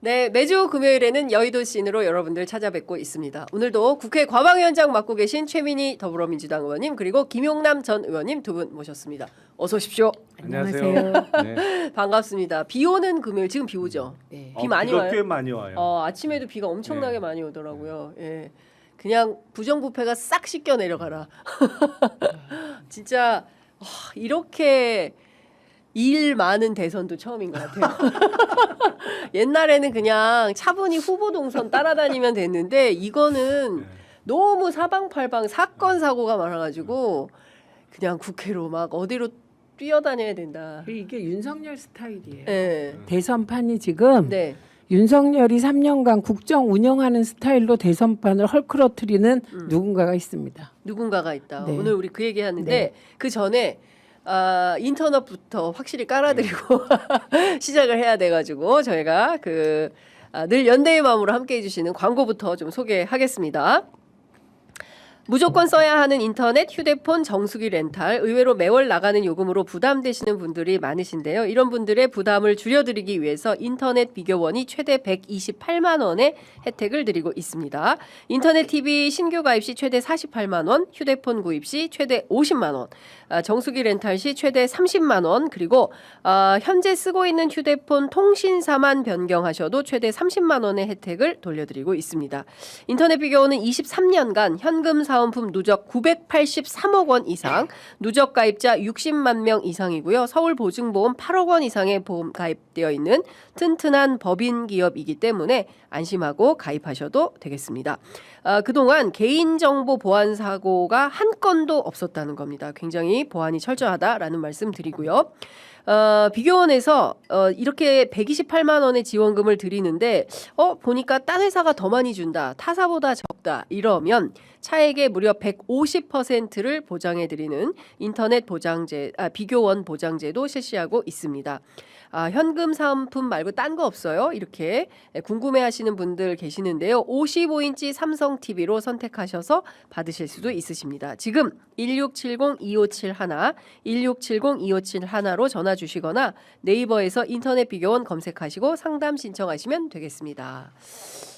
네, 매주 금요일에는 여의도 씬으로 여러분들 찾아뵙고 있습니다. 오늘도 국회 과방위원장 맡고 계신 최민희 더불어민주당 의원님 그리고 김용남 전 의원님 두 분 모셨습니다. 어서 오십시오. 안녕하세요. 네. 반갑습니다. 비 오는 금요일 지금 비 오죠? 네. 비 많이 비가 와요? 꽤 많이 와요. 아침에도 비가 엄청나게 네. 많이 오더라고요. 예. 그냥 부정부패가 싹 씻겨 내려가라. 진짜 이렇게 일 많은 대선도 처음인 것 같아요. 옛날에는 그냥 차분히 후보 동선 따라다니면 됐는데 이거는 네. 너무 사방팔방 사건 사고가 많아가지고 그냥 국회로 막 어디로 뛰어다녀야 된다. 이게 윤석열 스타일이에요. 네. 대선판이 지금 네. 윤석열이 3년간 국정 운영하는 스타일로 대선판을 헐크러뜨리는 누군가가 있습니다. 누군가가 있다. 네. 오늘 우리 그 얘기 하는데 네. 그 전에 인터넷부터 확실히 깔아드리고 시작을 해야 돼가지고 저희가 늘 연대의 마음으로 함께해 주시는 광고부터 좀 소개하겠습니다. 무조건 써야 하는 인터넷, 휴대폰, 정수기 렌탈, 의외로 매월 나가는 요금으로 부담되시는 분들이 많으신데요. 이런 분들의 부담을 줄여드리기 위해서 인터넷 비교원이 최대 128만 원의 혜택을 드리고 있습니다. 인터넷 TV 신규 가입 시 최대 48만 원, 휴대폰 구입 시 최대 50만 원, 정수기 렌탈 시 최대 30만 원, 그리고 현재 쓰고 있는 휴대폰 통신사만 변경하셔도 최대 30만 원의 혜택을 돌려드리고 있습니다. 인터넷 비교원은 23년간 현금 사은품 누적 983억 원 이상, 누적 가입자 60만 명 이상이고요. 서울 보증보험 8억 원 이상의 보험 가입되어 있는 튼튼한 법인 기업이기 때문에 안심하고 가입하셔도 되겠습니다. 그동안 개인정보 보안 사고가 한 건도 없었다는 겁니다. 굉장히 보안이 철저하다라는 말씀 드리고요. 비교원에서 이렇게 128만 원의 지원금을 드리는데 보니까 딴 회사가 더 많이 준다. 타사보다 적다. 이러면 차액의 무려 150%를 보장해 드리는 인터넷 보장제 비교원 보장제도 실시하고 있습니다. 현금 사은품 말고 딴 거 없어요? 이렇게 궁금해하시는 분들 계시는데요. 55인치 삼성 TV로 선택하셔서 받으실 수도 있으십니다. 지금 1670-2571, 1670-2571로 전화 주시거나 네이버에서 인터넷 비교원 검색하시고 상담 신청하시면 되겠습니다.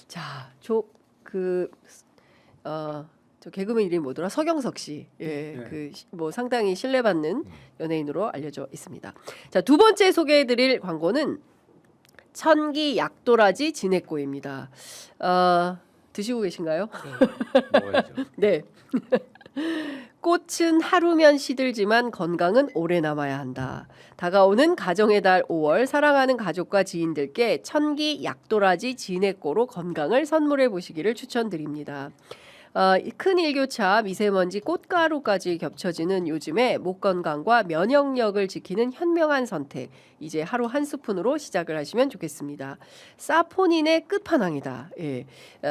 자, 저 개그맨 이름이 뭐더라? 서경석 씨. 예, 네. 상당히 신뢰받는 연예인으로 알려져 있습니다. 자, 두 번째 소개해드릴 광고는 천기 약도라지 진액고입니다. 드시고 계신가요? 먹어야죠. 네. 꽃은 하루면 시들지만 건강은 오래 남아야 한다. 다가오는 가정의 달 5월 사랑하는 가족과 지인들께 천기 약도라지 진액고로 건강을 선물해 보시기를 추천드립니다. 큰 일교차, 미세먼지, 꽃가루까지 겹쳐지는 요즘에 목 건강과 면역력을 지키는 현명한 선택. 이제 하루 한 스푼으로 시작을 하시면 좋겠습니다. 사포닌의 끝판왕이다. 예.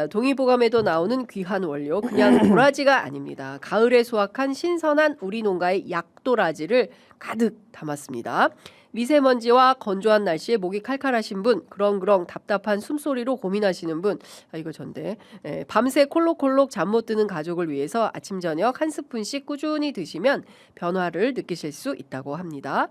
동의보감에도 나오는 귀한 원료, 그냥 도라지가 아닙니다. 가을에 수확한 신선한 우리 농가의 약도라지를 가득 담았습니다. 미세먼지와 건조한 날씨에 목이 칼칼하신 분, 그렁그렁 답답한 숨소리로 고민하시는 분, 이거 전데 밤새 콜록콜록 잠 못 드는 가족을 위해서 아침 저녁 한 스푼씩 꾸준히 드시면 변화를 느끼실 수 있다고 합니다.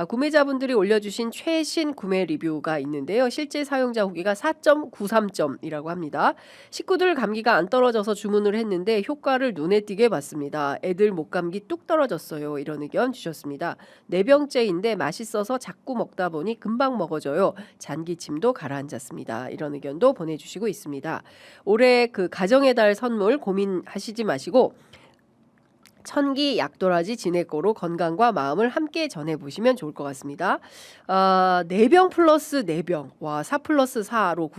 구매자분들이 올려주신 최신 구매 리뷰가 있는데요. 실제 사용자 후기가 4.93점이라고 합니다. 식구들 감기가 안 떨어져서 주문을 했는데 효과를 눈에 띄게 봤습니다. 애들 목감기 뚝 떨어졌어요. 이런 의견 주셨습니다. 4병째인데 맛있어서 자꾸 먹다 보니 금방 먹어져요. 잔기침도 가라앉았습니다. 이런 의견도 보내주시고 있습니다. 올해 가정의 달 선물 고민하시지 마시고 천기 약도라지 진액고로 건강과 마음을 함께 전해보시면 좋을 것 같습니다. 4병 플러스 4병, 4 플러스 4로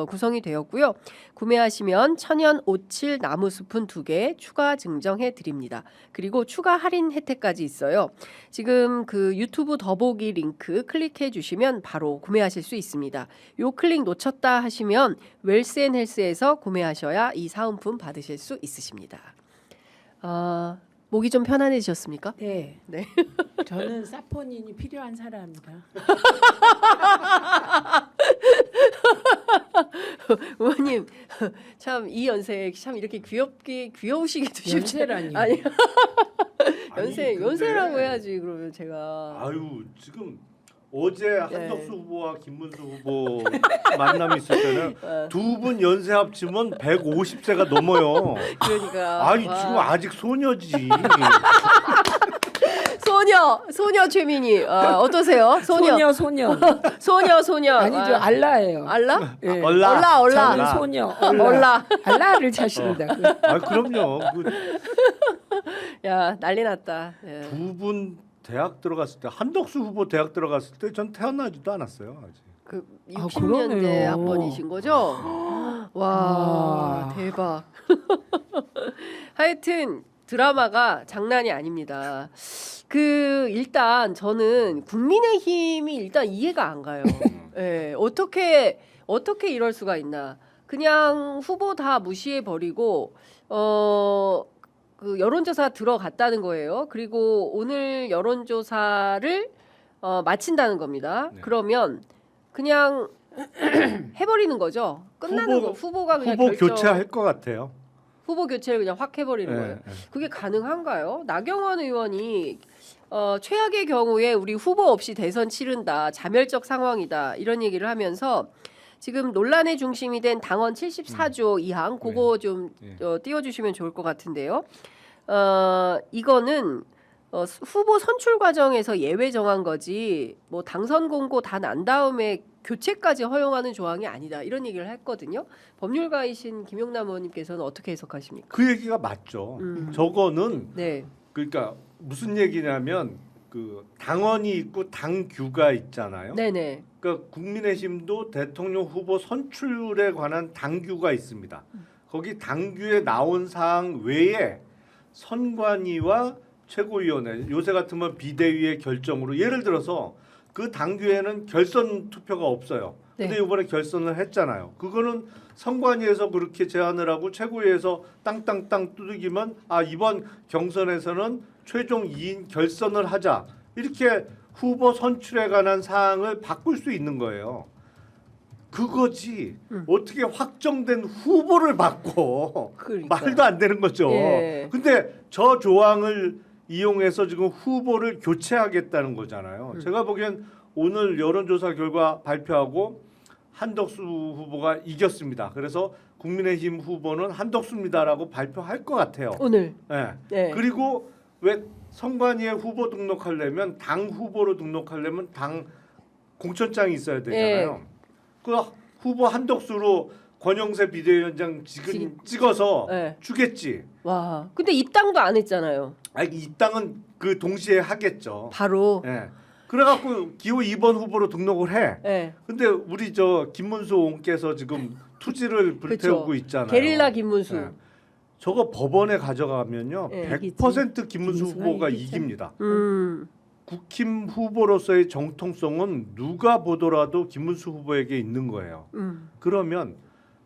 구성이 되었고요. 구매하시면 천연 오칠 나무 스푼 2개 추가 증정해 드립니다. 그리고 추가 할인 혜택까지 있어요. 지금 유튜브 더보기 링크 클릭해 주시면 바로 구매하실 수 있습니다. 요 클릭 놓쳤다 하시면 웰스앤헬스에서 구매하셔야 이 사은품 받으실 수 있으십니다. 목이 좀 편안해지셨습니까? 네. 네. 저는 사포닌이 필요한 사람이다. 의원님 참 이 연세에 참 이렇게 귀여우시게 드십시오. 연세라니. 아니 아니, 근데- 연세라고 해야지 그러면 제가 아유 지금 어제 한덕수 후보와 김문수 후보 만남이 있을 때는 두 분 연세 합치면 150세가 넘어요. 그러니까 아니 와. 지금 아직 소녀지. 소녀 최민희 어떠세요? 소녀 아니죠, 알라예요. 알라? 예. 얼라. 저는 소녀. 얼라. 알라를 차십니다. 아 그럼요. 야 난리 났다. 예. 두 분 대학 들어갔을 때 한덕수 후보 대학 들어갔을 때 전 태어나지도 않았어요. 아직. 그 아, 60년대 그러네요. 학번이신 거죠? 와 대박. 하여튼 드라마가 장난이 아닙니다. 그 일단 저는 국민의힘이 일단 이해가 안 가요. 예, 어떻게 이럴 수가 있나? 그냥 후보 다 무시해 버리고 그 여론조사 들어갔다는 거예요. 그리고 오늘 여론조사를 마친다는 겁니다. 네. 그러면 그냥 해버리는 거죠. 끝나는 거. 후보가 그냥 후보 결정. 교체할 것 같아요. 후보 교체를 그냥 확 해버리는 예, 거예요. 예. 그게 가능한가요? 나경원 의원이 최악의 경우에 우리 후보 없이 대선 치른다, 자멸적 상황이다 이런 얘기를 하면서 지금 논란의 중심이 된 당원 74조 2항 그거 좀 띄워주시면 좋을 것 같은데요. 이거는 후보 선출 과정에서 예외 정한 거지 뭐 당선 공고 다 난 다음에 교체까지 허용하는 조항이 아니다 이런 얘기를 했거든요. 법률가이신 김용남 의원님께서는 어떻게 해석하십니까? 그 얘기가 맞죠. 저거는 네, 그러니까 무슨 얘기냐면 그 당원이 있고 당규가 있잖아요. 네네. 그러니까 국민의힘도 대통령 후보 선출에 관한 당규가 있습니다. 거기 당규에 나온 사항 외에 선관위와 최고위원회, 요새 같으면 비대위의 결정으로 예를 들어서 그 당규에는 결선 투표가 없어요. 근데 네. 이번에 결선을 했잖아요. 그거는 선관위에서 그렇게 제안을 하고 최고위에서 땅땅땅 두들기면 이번 경선에서는 최종 2인 결선을 하자. 이렇게 후보 선출에 관한 사항을 바꿀 수 있는 거예요. 그거지. 어떻게 확정된 후보를 바꿔. 그러니까. 말도 안 되는 거죠. 예. 근데 저 조항을 이용해서 지금 후보를 교체하겠다는 거잖아요. 제가 보기엔 오늘 여론조사 결과 발표하고 한덕수 후보가 이겼습니다. 그래서 국민의힘 후보는 한덕수입니다라고 발표할 것 같아요. 오늘. 네. 네. 그리고 왜 선관위에 후보 등록하려면 당 후보로 등록하려면 당 공천장이 있어야 되잖아요. 그 후보 한덕수로 권영세 비대위원장 지금 찍어서 네. 주겠지. 와, 근데 입당도 안 했잖아요. 이 땅은 그 동시에 하겠죠. 바로. 예. 그래갖고 기호 2번 후보로 등록을 해. 네. 근데 우리 저 김문수 옹께서 지금 투지를 불태우고 그쵸. 있잖아요. 게릴라 김문수. 예. 저거 법원에 가져가면요, 예, 100% 김문수 김문수가 후보가 이기죠. 이깁니다. 음. 국힘 후보로서의 정통성은 누가 보더라도 김문수 후보에게 있는 거예요. 그러면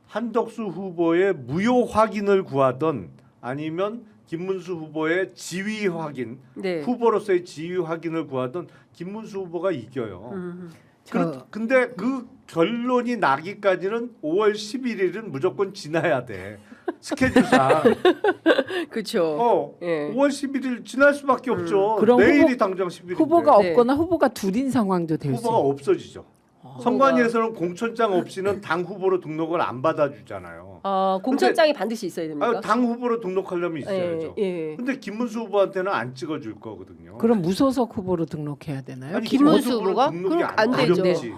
한덕수 후보의 무효 확인을 구하던 아니면 김문수 후보의 지위 확인, 네. 후보로서의 지위 확인을 구하던 김문수 후보가 이겨요. 저- 근데 그 결론이 나기까지는 5월 11일은 무조건 지나야 돼. 스케줄상. 그렇죠. 예. 5월 11일 지날 수밖에 없죠. 그럼 내일이 당장 11일. 후보가 네. 없거나 후보가 둘인 상황도 될 수 후보가 있어요. 없어지죠. 선관위에서는 공천장 없이는 당 후보로 등록을 안 받아주잖아요. 공천장이 반드시 있어야 됩니까? 당 후보로 등록하려면 있어야죠. 예. 근데 김문수 후보한테는 안 찍어줄 거거든요. 그럼 무소속 후보로 등록해야 되나요? 아니, 김문수 후보로 후보가? 등록이 그럼 안 되죠. 어렵지.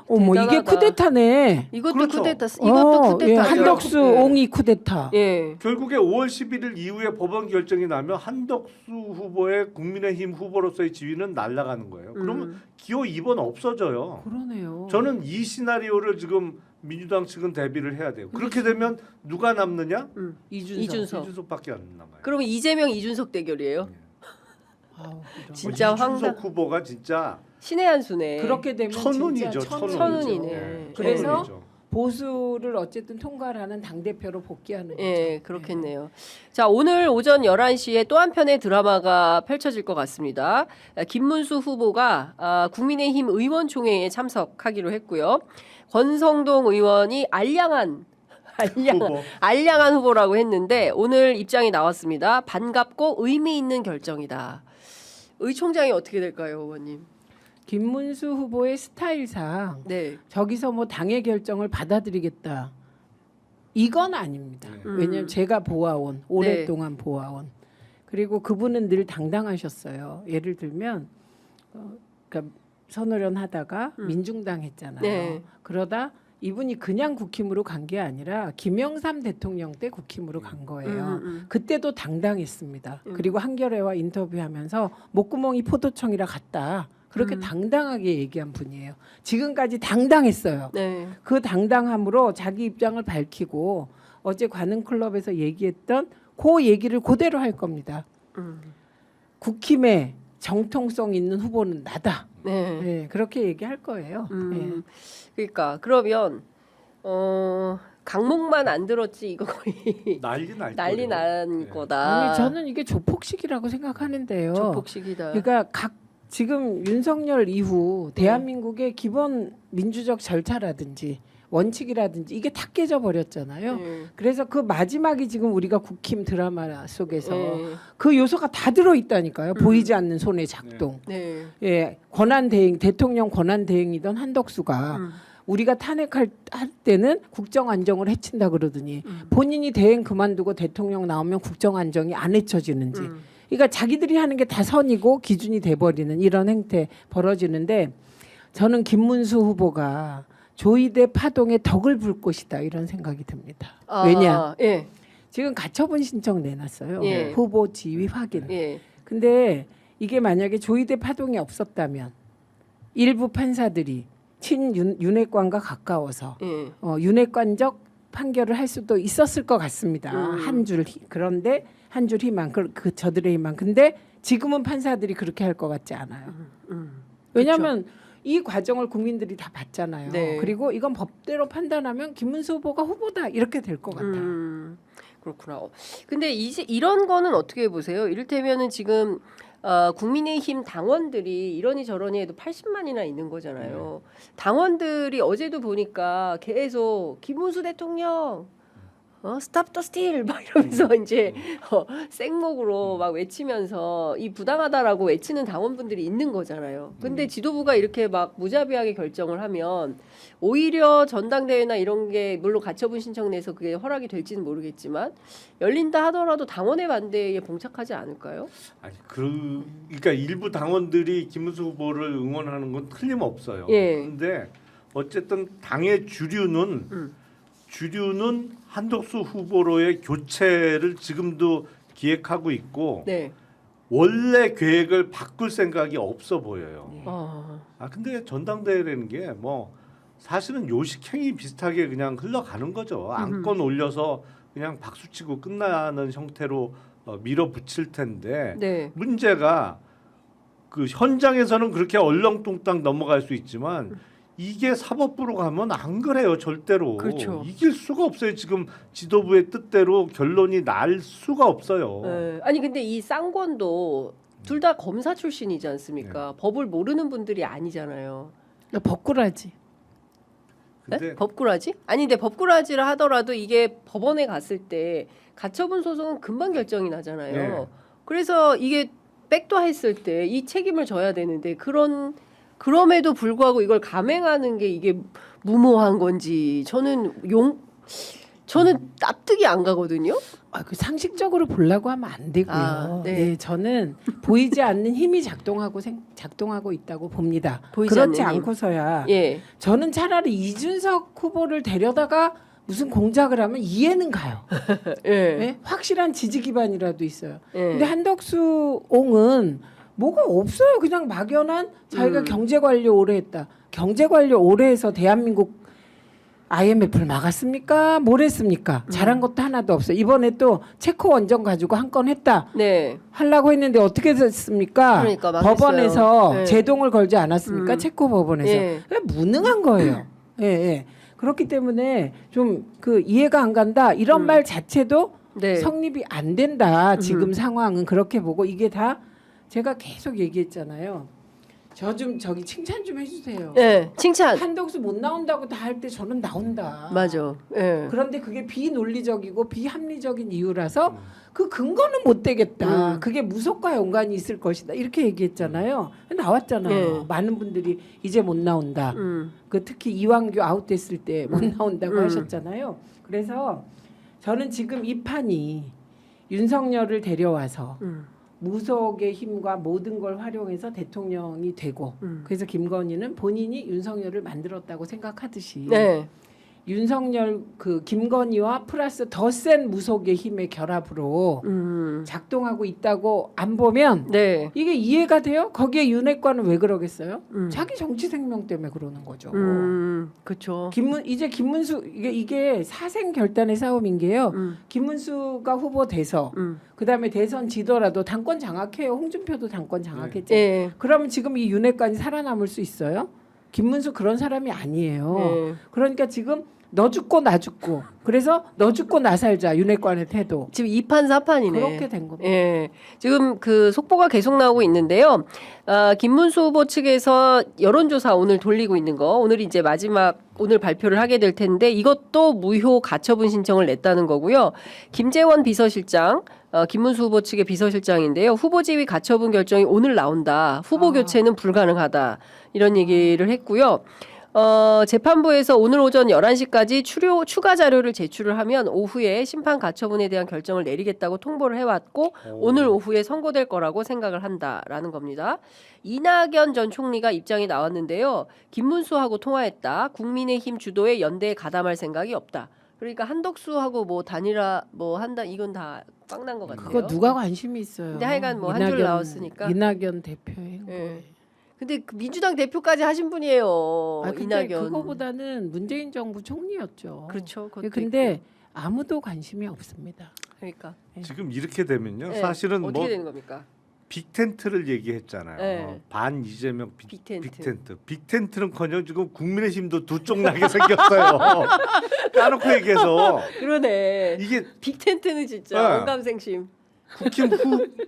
어머 이게 대단하다. 쿠데타네. 이것도 그렇죠. 쿠데타. 이것도 예, 쿠데타죠. 한덕수 옹이 쿠데타. 예. 결국에 5월 11일 이후에 법원 결정이 나면 한덕수 후보의 국민의힘 후보로서의 지위는 날아가는 거예요. 그러면 기호 2번 없어져요. 그러네요. 저는 이 시나리오를 지금 민주당 측은 대비를 해야 돼요. 그렇게 되면 누가 남느냐? 이준석. 이준석밖에 안 남아요. 그러면 이재명 이준석 대결이에요. 아우, 이런. 진짜 이준석 황당. 후보가 진짜 신의 한 수네. 그렇게 되면 천운이죠. 진짜 천운이네. 예, 그래서 천운이죠. 보수를 어쨌든 통과를 하는 당 대표로 복귀하는 거죠. 예, 그렇겠네요. 자, 오늘 오전 11시에 또 한편의 드라마가 펼쳐질 것 같습니다. 김문수 후보가 국민의힘 의원총회에 참석하기로 했고요. 권성동 의원이 후보. 알량한 후보라고 했는데 오늘 입장이 나왔습니다. 반갑고 의미 있는 결정이다. 의 총장이 어떻게 될까요, 의원님? 김문수 후보의 스타일상 네. 저기서 뭐 당의 결정을 받아들이겠다. 이건 아닙니다. 네. 왜냐하면 제가 보아온 오랫동안 보아온 그리고 그분은 늘 당당하셨어요. 예를 들면 그러니까 선언 하다가 민중당 했잖아요. 네. 그러다 이분이 그냥 국힘으로 간 게 아니라 김영삼 대통령 때 국힘으로 간 거예요. 그때도 당당했습니다. 그리고 한겨레와 인터뷰하면서 목구멍이 포도청이라 같다. 그렇게 당당하게 얘기한 분이에요. 지금까지 당당했어요. 네. 그 당당함으로 자기 입장을 밝히고 어제 관흥클럽에서 얘기했던 그 얘기를 그대로 할 겁니다. 국힘에 정통성 있는 후보는 나다. 네. 네, 그렇게 얘기할 거예요. 네. 그러니까 그러면 강목만 안 들었지 이거 거의 난리 난 네. 거다. 아니 저는 이게 조폭식이라고 생각하는데요. 조폭식이다. 그러니까 지금 윤석열 이후 대한민국의 기본 민주적 절차라든지 원칙이라든지 이게 다 깨져 버렸잖아요. 그래서 그 마지막이 지금 우리가 국힘 드라마 속에서 그 요소가 다 들어 있다니까요. 보이지 않는 손의 작동. 네. 예, 권한 대행 대통령 권한 대행이던 한덕수가 우리가 탄핵할 때는 국정 안정을 해친다 그러더니 본인이 대행 그만두고 대통령 나오면 국정 안정이 안 해쳐지는지. 그러니까 자기들이 하는 게 다 선이고 기준이 돼버리는 이런 행태 벌어지는데 저는 김문수 후보가 조이대 파동에 덕을 불 것이다 이런 생각이 듭니다. 왜냐? 예. 지금 가처분 신청 내놨어요. 예. 후보 지위 확인. 예. 근데 이게 만약에 조이대 파동이 없었다면 일부 판사들이 친윤핵관과 가까워서 예. 윤핵관적 판결을 할 수도 있었을 것 같습니다. 그런데 한 줄 희망 그 저들의 희망. 근데 지금은 판사들이 그렇게 할 것 같지 않아요. 왜냐하면 이 과정을 국민들이 다 봤잖아요. 네. 그리고 이건 법대로 판단하면 김문수 후보가 후보다 이렇게 될 것 같아요. 그렇구나. 근데 이제 이런 거는 어떻게 보세요? 이를테면은 지금 국민의힘 당원들이 이러니 저러니 해도 80만이나 있는 거잖아요. 당원들이 어제도 보니까 계속 김문수 대통령 스탑 더 스틸 막 이러면서 이제 생목으로 막 외치면서 이 부당하다라고 외치는 당원분들이 있는 거잖아요. 근데 지도부가 이렇게 막 무자비하게 결정을 하면 오히려 전당대회나 이런 게 물론 가처분 신청 내서 그게 허락이 될지는 모르겠지만 열린다 하더라도 당원의 반대에 봉착하지 않을까요? 아니 그러니까 일부 당원들이 김문수 후보를 응원하는 건 틀림없어요. 예. 그런데 어쨌든 당의 주류는 한덕수 후보로의 교체를 지금도 기획하고 있고 네. 원래 계획을 바꿀 생각이 없어 보여요. 아, 근데 전당대회라는 게 뭐 사실은 요식행위 비슷하게 그냥 흘러가는 거죠. 안건 올려서 그냥 박수치고 끝나는 형태로 밀어붙일 텐데 네. 문제가 그 현장에서는 그렇게 얼렁뚱땅 넘어갈 수 있지만 이게 사법부로 가면 안 그래요. 절대로. 그렇죠. 이길 수가 없어요. 지금 지도부의 뜻대로 결론이 날 수가 없어요. 네. 아니 근데 이 쌍권도 둘 다 검사 출신이지 않습니까? 법을 모르는 분들이 아니잖아요. 법꾸라지. 네? 근데 법꾸라지? 아니 근데 법꾸라지라 하더라도 이게 법원에 갔을 때 가처분 소송은 금방 결정이 나잖아요. 네. 그래서 이게 백도했을 때 이 책임을 져야 되는데 그럼에도 불구하고 이걸 감행하는 게 이게 무모한 건지 저는 납득이 안 가거든요. 그 상식적으로 보려고 하면 안 되고요. 네. 네, 저는 보이지 않는 힘이 작동하고 있다고 봅니다. 보이지 그렇지 않는 힘. 않고서야 예. 저는 차라리 이준석 후보를 데려다가 무슨 공작을 하면 이해는 가요. 예. 네? 확실한 지지 기반이라도 있어요. 예. 근데 한덕수 옹은 뭐가 없어요. 그냥 막연한 자기가 경제 관료 오래 했다. 경제 관료 오래 해서 대한민국 IMF를 막았습니까? 뭘 했습니까? 잘한 것도 하나도 없어요. 이번에 또 체코 원전 가지고 한 건 했다. 네. 하려고 했는데 어떻게 됐습니까? 그러니까 망했어요. 법원에서 네. 제동을 걸지 않았습니까? 체코 법원에서. 예. 무능한 거예요. 예, 예. 그렇기 때문에 좀 그 이해가 안 간다. 이런 말 자체도 네. 성립이 안 된다. 지금 상황은 그렇게 보고 이게 다 제가 계속 얘기했잖아요. 저 좀 저기 칭찬 좀 해주세요. 네, 칭찬. 한덕수 못 나온다고 다 할 때 저는 나온다. 맞아. 예. 그런데 그게 비논리적이고 비합리적인 이유라서 그 근거는 못 되겠다. 그게 무속과 연관이 있을 것이다. 이렇게 얘기했잖아요. 나왔잖아요. 네. 많은 분들이 이제 못 나온다. 그 특히 이완규 아웃됐을 때 못 나온다고 하셨잖아요. 그래서 저는 지금 이 판이 윤석열을 데려와서 무속의 힘과 모든 걸 활용해서 대통령이 되고 그래서 김건희는 본인이 윤석열을 만들었다고 생각하듯이 네. 윤석열 그 김건희와 플러스 더 센 무속의 힘의 결합으로 작동하고 있다고 안 보면 네. 이게 이해가 돼요? 거기에 윤핵관은 왜 그러겠어요? 자기 정치 생명 때문에 그러는 거죠. 그렇죠. 이제 김문수 이게 사생 결단의 싸움인 게요. 김문수가 후보 돼서 그다음에 대선 지더라도 당권 장악해요. 홍준표도 당권 장악했죠. 예. 그러면 지금 이 윤핵관이 살아남을 수 있어요? 김문수 그런 사람이 아니에요. 예. 그러니까 지금 너 죽고 나 죽고 그래서 너 죽고 나 살자 윤핵관의 태도 지금 2판 4판이네. 그렇게 된 겁니다. 예. 지금 그 속보가 계속 나오고 있는데요. 김문수 후보 측에서 여론조사 오늘 돌리고 있는 거 오늘 이제 마지막 오늘 발표를 하게 될 텐데 이것도 무효 가처분 신청을 냈다는 거고요. 김재원 비서실장 김문수 후보 측의 비서실장인데요. 후보 지위 가처분 결정이 오늘 나온다. 후보 교체는 불가능하다. 이런 얘기를 했고요. 재판부에서 오늘 오전 11시까지 추가 자료를 제출을 하면 오후에 심판 가처분에 대한 결정을 내리겠다고 통보를 해왔고 오늘 오후에 선고될 거라고 생각을 한다라는 겁니다. 이낙연 전 총리가 입장이 나왔는데요. 김문수하고 통화했다. 국민의힘 주도의 연대에 가담할 생각이 없다. 그러니까 한덕수하고 뭐 단일화 뭐 한다 이건 다 꽝난 것 같아요. 그거 누가 관심이 있어요. 근데 하여간 뭐 한 줄 나왔으니까. 이낙연 대표의 행보에. 예. 근데 그 민주당 대표까지 하신 분이에요. 근데 이낙연. 그거보다는 문재인 정부 총리였죠. 그렇죠. 그것도 근데 있고. 아무도 관심이 없습니다. 그러니까 지금 이렇게 되면요. 네. 사실은 어떻게 뭐 되는 겁니까? 빅텐트를 얘기했잖아요. 네. 반 이재명 빅텐트. 빅텐트는커녕 지금 국민의힘도 두 쪽 나게 생겼어요. 까놓고 얘기해서 그러네. 이게 빅텐트는 진짜 네. 온감생심.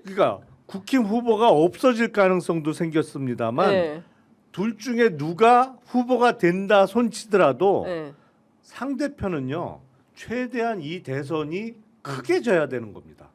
그러니까 국힘 후보가 없어질 가능성도 생겼습니다만 네. 둘 중에 누가 후보가 된다 손치더라도 네. 상대편은요 최대한 이 대선이 크게 져야 되는 겁니다.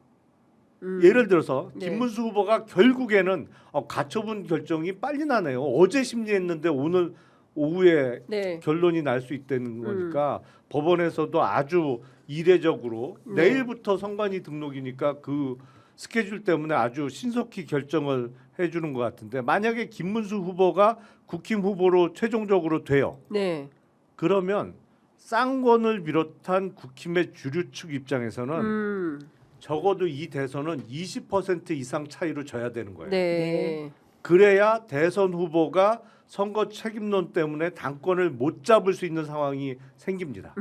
예를 들어서 네. 김문수 후보가 결국에는 가처분 결정이 빨리 나네요. 어제 심리했는데 오늘 오후에 네. 결론이 날 수 있다는 거니까 법원에서도 아주 이례적으로 네. 내일부터 선관위 등록이니까 그 스케줄 때문에 아주 신속히 결정을 해주는 것 같은데 만약에 김문수 후보가 국힘 후보로 최종적으로 돼요. 네. 그러면 쌍권을 비롯한 국힘의 주류 측 입장에서는 적어도 이 대선은 20% 이상 차이로 져야 되는 거예요. 네. 그래야 대선 후보가 선거 책임론 때문에 당권을 못 잡을 수 있는 상황이 생깁니다.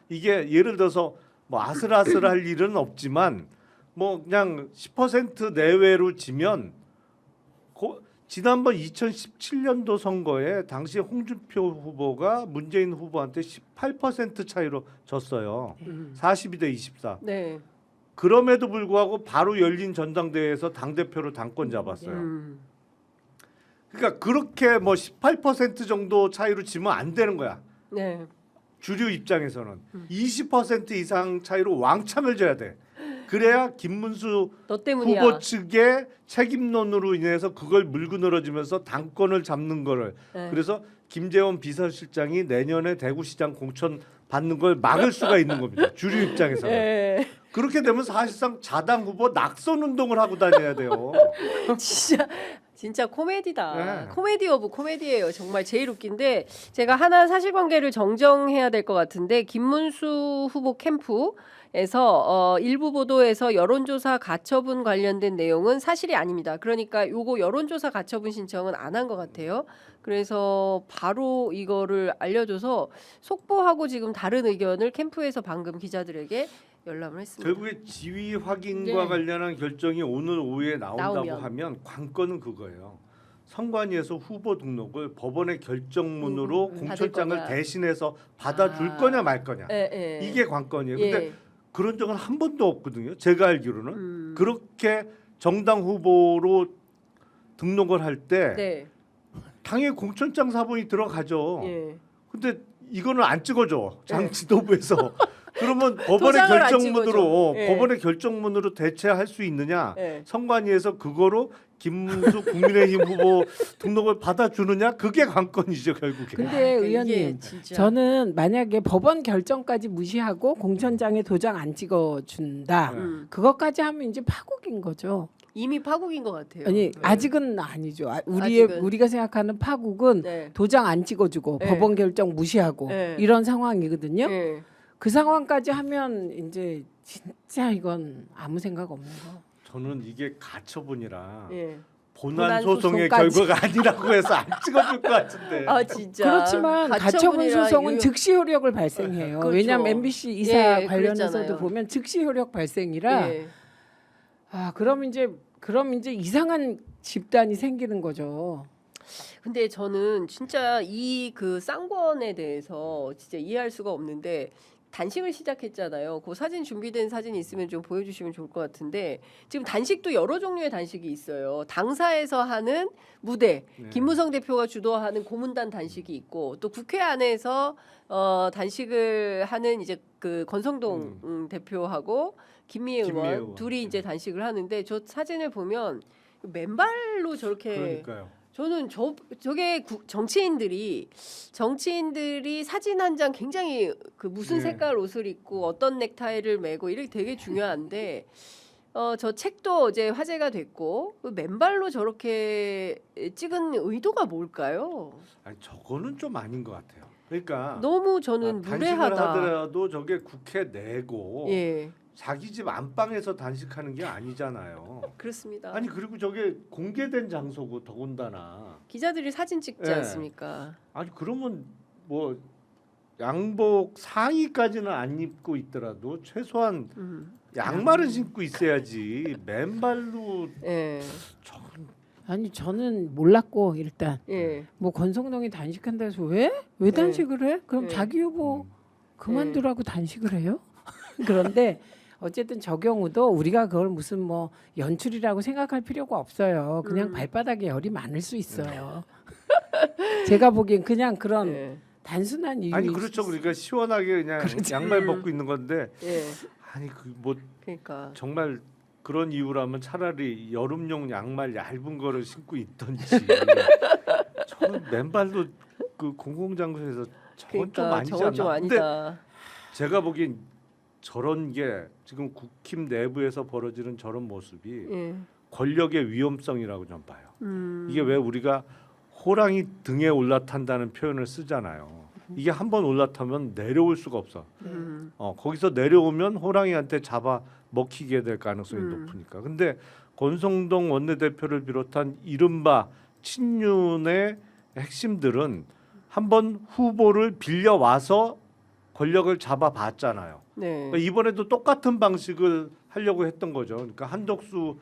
이게 예를 들어서 뭐 아슬아슬할 일은 없지만 뭐 그냥 10% 내외로 지면 지난번 2017년도 선거에 당시 홍준표 후보가 문재인 후보한테 18% 차이로 졌어요. 42대 24. 네. 그럼에도 불구하고 바로 열린 전당대회에서 당대표로 당권 잡았어요. 그러니까 그렇게 뭐 18% 정도 차이로 지면 안 되는 거야. 네. 주류 입장에서는 20% 이상 차이로 왕창을 져야 돼. 그래야 김문수 너 때문이야. 후보 측의 책임론으로 인해서 그걸 물고 늘어지면서 당권을 잡는 거를 네. 그래서 김재원 비서실장이 내년에 대구시장 공천 받는 걸 막을 수가 있는 겁니다. 주류 입장에서는. 네. 그렇게 되면 사실상 자당 후보 낙선 운동을 하고 다녀야 돼요. 진짜 코미디다. 네. 코미디 오브 코미디예요. 정말 제일 웃긴데 제가 하나 사실관계를 정정해야 될 것 같은데 김문수 후보 캠프에서 일부 보도에서 여론조사 가처분 관련된 내용은 사실이 아닙니다. 그러니까 요거 여론조사 가처분 신청은 안 한 것 같아요. 그래서 바로 이거를 알려줘서 속보하고 지금 다른 의견을 캠프에서 방금 기자들에게 열람을 했습니다. 결국에 지위 확인과 네. 관련한 결정이 오늘 오후에 나온다고 나오면. 하면 관건은 그거예요. 선관위에서 후보 등록을 법원의 결정문으로 받을 공천장을 거냐. 대신해서 받아줄 아. 거냐 말 거냐. 예, 예. 이게 관건이에요. 예. 근데 그런 적은 한 번도 없거든요. 제가 알기로는. 그렇게 정당 후보로 등록을 할 때 네. 당연히 공천장 사본이 들어가죠. 예. 근데 이거는 안 찍어줘 장 지도부에서. 그러면 법원의 도장을 안 결정문으로 찍어줘. 예. 법원의 결정문으로 대체할 수 있느냐? 예. 선관위에서 그거로 김문수 국민의힘 후보 등록을 받아주느냐? 그게 관건이죠 결국에. 근데 그러니까 이게 의원님, 진짜. 저는 만약에 법원 결정까지 무시하고 공천장에 도장 안 찍어준다. 그것까지 하면 이제 파국인 거죠. 이미 파국인 것 같아요. 아니 네. 아직은 아니죠. 아직은. 우리가 생각하는 파국은 네. 도장 안 찍어주고 네. 법원 결정 무시하고 네. 이런 상황이거든요. 예. 그 상황까지 하면 이제 진짜 이건 아무 생각 없는 거. 저는 이게 가처분이라 예. 본안 본안 소송의 소송까지. 결과가 아니라고 해서 안 찍어줄 것 같은데. 아 진짜. 그렇지만 가처분 가처분이라 소송은 이거- 즉시 효력을 발생해요. 그렇죠. 왜냐하면 MBC 이사 예, 관련해서도 그랬잖아요. 보면 즉시 효력 발생이라 예. 그럼 이제 이상한 집단이 생기는 거죠. 근데 저는 진짜 이 그 쌍권에 대해서 진짜 이해할 수가 없는데 단식을 시작했잖아요. 그 사진 준비된 사진이 있으면 좀 보여주시면 좋을 것 같은데 지금 단식도 여러 종류의 단식이 있어요. 당사에서 하는 무대, 네. 김무성 대표가 주도하는 고문단 단식이 있고 또 국회 안에서 단식을 하는 이제 그 권성동 대표하고 김미애 김미애 의원 의원. 둘이 이제 단식을 하는데 저 사진을 보면 맨발로 저렇게 그러니까요. 저는 저게 정치인들이 사진 한 장 굉장히 그 무슨 네. 색깔 옷을 입고 어떤 넥타이를 매고 이게 되게 중요한데 저 책도 어제 화제가 됐고 그 맨발로 저렇게 찍은 의도가 뭘까요? 아니 저거는 좀 아닌 것 같아요. 그러니까 너무 저는 단식을 무례하다. 하더라도 저게 국회 내고 예, 자기 집 안방에서 단식하는 게 아니잖아요. 그렇습니다. 아니 그리고 저게 공개된 장소고 더군다나. 기자들이 사진 찍지 예. 않습니까? 아니 그러면 뭐 양복 상의까지는 안 입고 있더라도 최소한 양말은 신고 있어야지 맨발로 예, 아니 저는 몰랐고 일단 예. 뭐 권성동이 단식한다 해서 왜 단식을 해? 그럼 네. 자기 후보 그만두라고 단식을 해요? 그런데 어쨌든 저 경우도 우리가 그걸 무슨 뭐 연출이라고 생각할 필요가 없어요. 그냥 발바닥에 열이 많을 수 있어요. 제가 보기엔 그냥 그런 예. 단순한 이유. 아니 그렇죠. 그러니까 시원하게 그냥 양말 벗고 있는 건데 예. 아니 그 뭐 그러니까 정말 그런 이유라면 차라리 여름용 양말 얇은 거를 신고 있던지. 저는 맨발로 그 공공장소에서 저건 좀 아니지 저건 좀 않나. 근데 아니다. 제가 보기엔 저런 게 지금 국힘 내부에서 벌어지는 저런 모습이 예. 권력의 위험성이라고 좀 봐요. 이게 왜 우리가 호랑이 등에 올라탄다는 표현을 쓰잖아요. 이게 한번 올라타면 내려올 수가 없어. 거기서 내려오면 호랑이한테 잡아 먹히게 될 가능성이 높으니까. 근데 권성동 원내대표를 비롯한 이른바 친윤의 핵심들은 한번 후보를 빌려 와서 권력을 잡아봤잖아요. 네. 그러니까 이번에도 똑같은 방식을 하려고 했던 거죠. 그러니까 한덕수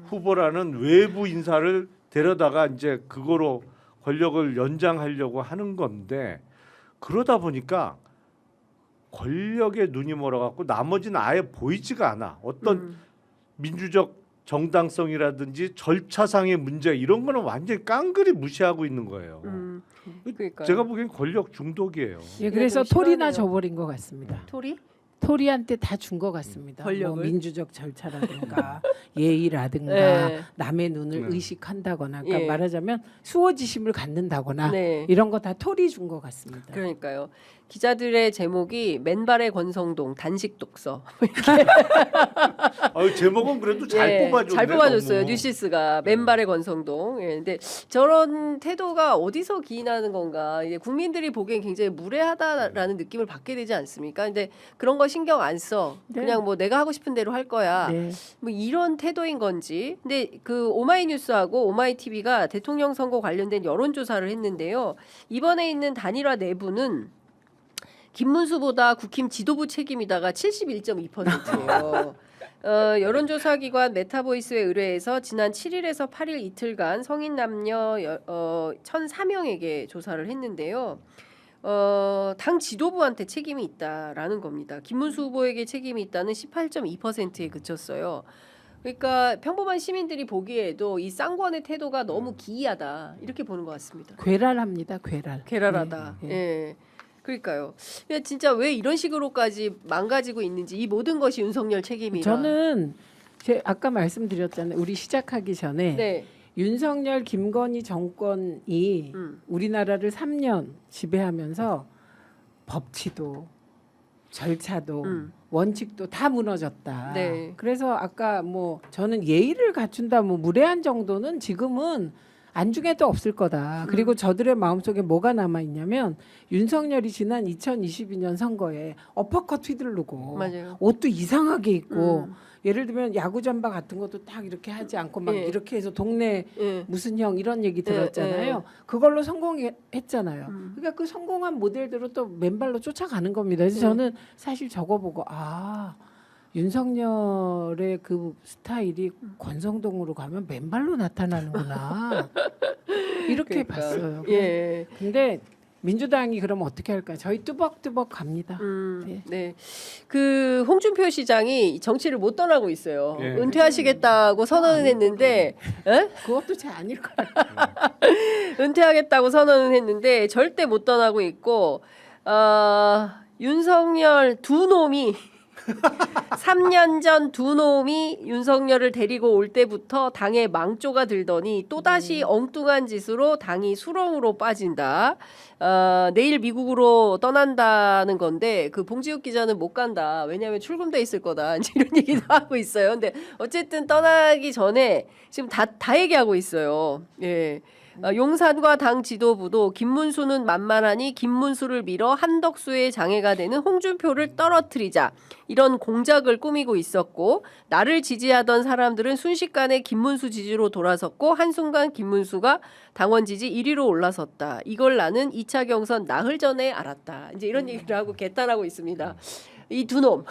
후보라는 외부 인사를 데려다가 이제 그거로 권력을 연장하려고 하는 건데 그러다 보니까 권력의 눈이 멀어갖고 나머지는 아예 보이지가 않아. 어떤 민주적 정당성이라든지 절차상의 문제 이런 거는 완전히 깡그리 무시하고 있는 거예요. 그러니까 제가 보기엔 권력 중독이에요. 예, 그래서 좀 토리나 심하네요. 줘버린 것 같습니다. 토리? 토리한테 다 준 것 같습니다. 권력을? 뭐 민주적 절차라든가 예의라든가 네. 남의 눈을 네. 의식한다거나 그러니까 예. 말하자면 수호지심을 갖는다거나 네. 이런 거 다 토리 준 것 같습니다. 그러니까요. 기자들의 제목이 맨발의 권성동 단식 독서. 제목은 그래도 잘 예, 뽑아줬네. 잘 뽑아줬어요. 너무. 뉴시스가 맨발의 권성동. 예, 근데 저런 태도가 어디서 기인하는 건가? 이제 국민들이 보기엔 굉장히 무례하다라는 느낌을 받게 되지 않습니까? 근데 그런 거 신경 안 써. 네. 그냥 뭐 내가 하고 싶은 대로 할 거야. 네. 뭐 이런 태도인 건지. 근데 그 오마이뉴스하고 오마이TV가 대통령 선거 관련된 여론조사를 했는데요. 이번에 있는 단일화 내부는 김문수보다 국힘 지도부 책임이다가 71.2%예요. 여론조사 기관 메타보이스에 의뢰해서 지난 7일에서 8일 이틀간 성인 남녀 1,004명에게 조사를 했는데요. 당 지도부한테 책임이 있다라는 겁니다. 김문수 후보에게 책임이 있다는 18.2%에 그쳤어요. 그러니까 평범한 시민들이 보기에도 이 쌍권의 태도가 너무 기이하다 이렇게 보는 것 같습니다. 괴랄합니다. 괴랄. 괴랄하다. 네, 예. 그러니까요. 그냥 진짜 왜 이런 식으로까지 망가지고 있는지 이 모든 것이 윤석열 책임이라. 저는 아까 말씀드렸잖아요. 우리 시작하기 전에 네. 윤석열 김건희 정권이 우리나라를 3년 지배하면서 법치도 절차도 원칙도 다 무너졌다. 네. 그래서 아까 뭐 저는 예의를 갖춘다 뭐 무례한 정도는 지금은 안중에도 없을 거다. 그리고 저들의 마음속에 뭐가 남아 있냐면 윤석열이 지난 2022년 선거에 어퍼컷 휘두르고 맞아요. 옷도 이상하게 입고 예를 들면 야구 잠바 같은 것도 딱 이렇게 하지 않고 막 예. 이렇게 해서 동네 예. 무슨 형 이런 얘기 들었잖아요. 예. 그걸로 성공했잖아요. 그러니까 그 성공한 모델대로 또 맨발로 쫓아가는 겁니다. 그래서 저는 사실 저거 보고 아 윤석열의 그 스타일이 권성동으로 가면 맨발로 나타나는구나 이렇게 그러니까. 봤어요. 예. 근데 민주당이 그러면 어떻게 할까요? 저희 뚜벅뚜벅 갑니다. 네. 네. 그 홍준표 시장이 정치를 못 떠나고 있어요. 예. 은퇴하시겠다고 선언은 했는데, 에? 그것도 잘 아닐 거예요. 은퇴하겠다고 선언은 했는데 절대 못 떠나고 있고, 윤석열 두 놈이 3년 전 두 놈이 윤석열을 데리고 올 때부터 당에 망조가 들더니 또다시 엉뚱한 짓으로 당이 수렁으로 빠진다. 내일 미국으로 떠난다는 건데 그 봉지욱 기자는 못 간다. 왜냐하면 출금돼 있을 거다. 이제 이런 얘기도 하고 있어요. 근데 어쨌든 떠나기 전에 지금 다 얘기하고 있어요. 예. 용산과 당 지도부도 김문수는 만만하니 김문수를 밀어 한덕수의 장애가 되는 홍준표를 떨어뜨리자 이런 공작을 꾸미고 있었고 나를 지지하던 사람들은 순식간에 김문수 지지로 돌아섰고 한순간 김문수가 당원 지지 1위로 올라섰다. 이걸 나는 2차 경선 나흘 전에 알았다. 이제 이런 얘기를 하고 개탄하고 있습니다. 이 두 놈.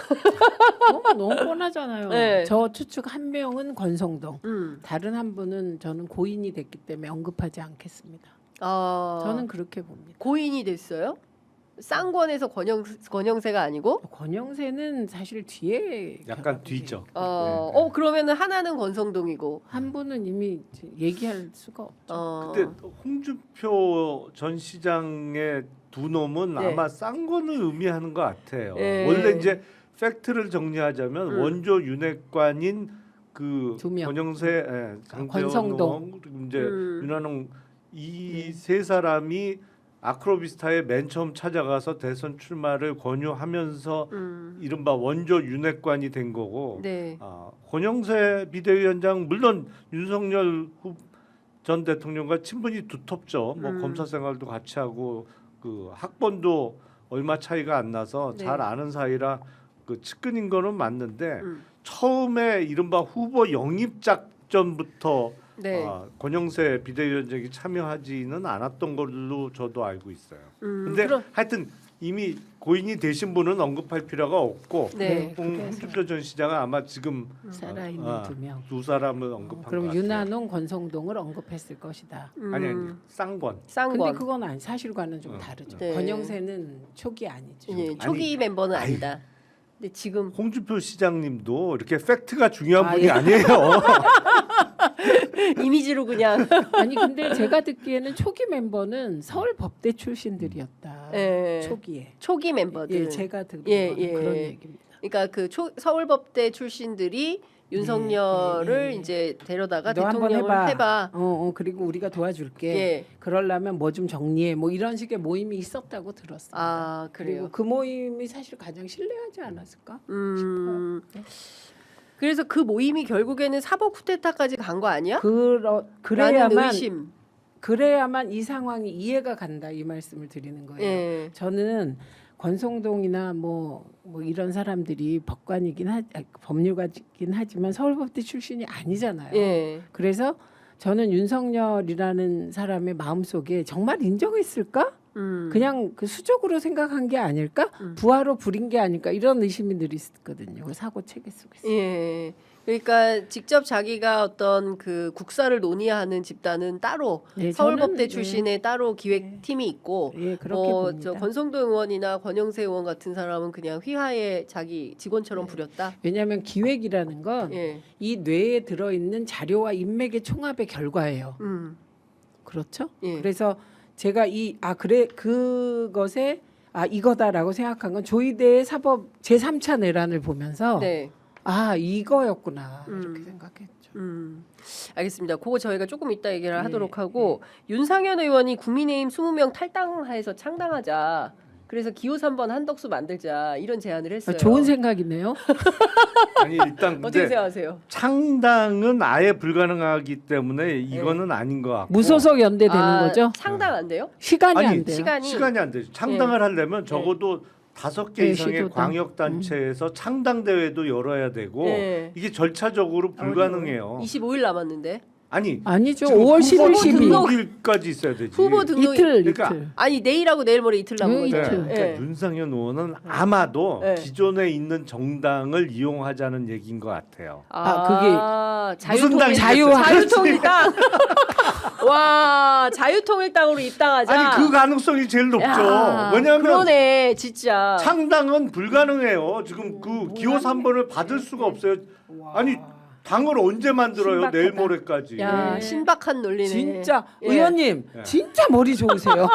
너무 뻔하잖아요. 네. 저 추측 한 명은 권성동, 음. 다른 한 분은 저는 고인이 됐기 때문에 언급하지 않겠습니다. 저는 그렇게 봅니다. 고인이 됐어요? 쌍권에서 권영세가 아니고? 권영세는 사실 뒤에 약간 결합이 뒤죠. 돼요. 그러면은 하나는 권성동이고. 한 분은 이미 얘기할 수가 없죠. 근데 홍준표 전 시장의 두 놈은 네. 아마 쌍권을 의미하는 것 같아요. 네. 원래 이제 팩트를 정리하자면 원조 윤핵관인 그 두 명. 권영세, 권성동. 그리고 이제 윤한홍 이 세 사람이 아크로비스타에 맨 처음 찾아가서 대선 출마를 권유하면서 이른바 원조 윤핵관이 된 거고 네. 권영세 비대위원장 물론 윤석열 전 대통령과 친분이 두텁죠. 뭐 검사 생활도 같이 하고 그 학번도 얼마 차이가 안 나서 네. 잘 아는 사이라 그 측근인 거는 맞는데 처음에 이른바 후보 영입 작전부터 네. 권영세 비대위원장이 참여하지는 않았던 걸로 저도 알고 있어요. 근데 그럼- 하여튼 이미 고인이 되신 분은 언급할 필요가 없고 네. 홍준표 전 시장은 아마 지금 살아있는 두 명. 두 사람을 언급한 것 그럼 같아요. 윤한홍, 권성동을 언급했을 것이다. 아니 쌍권. 쌍권. 근데 그건 아니 사실과는 좀 다르죠. 네. 권영세는 초기 아니죠. 예, 초기 멤버는 아니다. 근데 지금 홍준표 시장님도 이렇게 팩트가 중요한 분이 예. 아니에요. 이미지로 그냥 아니 근데 제가 듣기에는 초기 멤버는 서울 법대 출신들이었다. 예. 초기에. 초기 멤버들. 예, 제가 듣은 예, 거는 예. 그런 얘기입니다. 그러니까 그 서울법대 출신들이 윤석열을 예. 이제 데려다가 너 한번 대통령을 해봐. 그리고 우리가 도와줄게. 예. 그러려면 뭐 좀 정리해. 뭐 이런 식의 모임이 있었다고 들었습니다. 그래요. 그리고 그 모임이 사실 가장 신뢰하지 않았을까 싶어요. 그래서 그 모임이 결국에는 사법 쿠데타까지 간 거 아니야? 라는 그래야만 의심. 그래야만 이 상황이 이해가 간다 이 말씀을 드리는 거예요. 예. 저는 권성동이나 뭐 이런 사람들이 법률가이긴 하지만 서울법대 출신이 아니잖아요. 예. 그래서 저는 윤석열이라는 사람의 마음속에 정말 인정했을까? 그냥 그 수적으로 생각한 게 아닐까? 부하로 부린 게 아닐까? 이런 의심이 늘 있었거든요. 그 사고 체계 속에서. 예. 그러니까 직접 자기가 어떤 그 국사를 논의하는 집단은 따로 네, 서울법대 저는, 출신의 따로 기획팀이 있고 예, 그렇게 봅니다. 저 권성동 의원이나 권영세 의원 같은 사람은 그냥 휘하에 자기 직원처럼 부렸다. 왜냐하면 기획이라는 건 이 예. 뇌에 들어있는 자료와 인맥의 총합의 결과예요. 그렇죠? 예. 그래서 제가 그것에 이거다라고 생각한 건 조이대의 사법 제3차 내란을 보면서 네. 이거였구나 이렇게 생각했죠. 알겠습니다. 그거 저희가 조금 이따 얘기를 하도록 하고 윤상현 의원이 국민의힘 20명 탈당해서 창당하자. 그래서 기호 3번 한덕수 만들자 이런 제안을 했어요. 좋은 생각이네요. 아니 일단 어떻게 근데 생각하세요? 창당은 아예 불가능하기 때문에 이거는 아닌 것 같고 무소속 연대 되는 거죠? 창당 안 돼요? 시간이 아니, 안 돼요. 시간이 안 되죠. 창당을 하려면 적어도 5개 네, 이상의 시도당. 광역 단체에서 창당 대회도 열어야 되고 네. 이게 절차적으로 불가능해요. 25일 남았는데 아니죠. 지금 5월 11일, 후보 12일 등록일까지 있어야 되지. 후보 등록 그러니까 이틀. 아니 내일하고 내일 모레 이틀 남은 네, 거죠. 이틀. 그러니까 예. 윤상현 의원은 아마도 네. 기존에 있는 정당을 이용하자는 얘기인 것 같아요. 자유통일 당이 자유통일당. 와 자유통일당으로 입당하자. 아니 그 가능성이 제일 높죠. 야, 왜냐하면 그러네 진짜. 창당은 불가능해요. 지금 그 기호 3번을 받을 수가 없어요. 아니 당을 언제 만들어요? 신박하다. 내일 모레까지. 야 네. 신박한 논리네. 진짜 예. 의원님 예. 진짜 머리 좋으세요.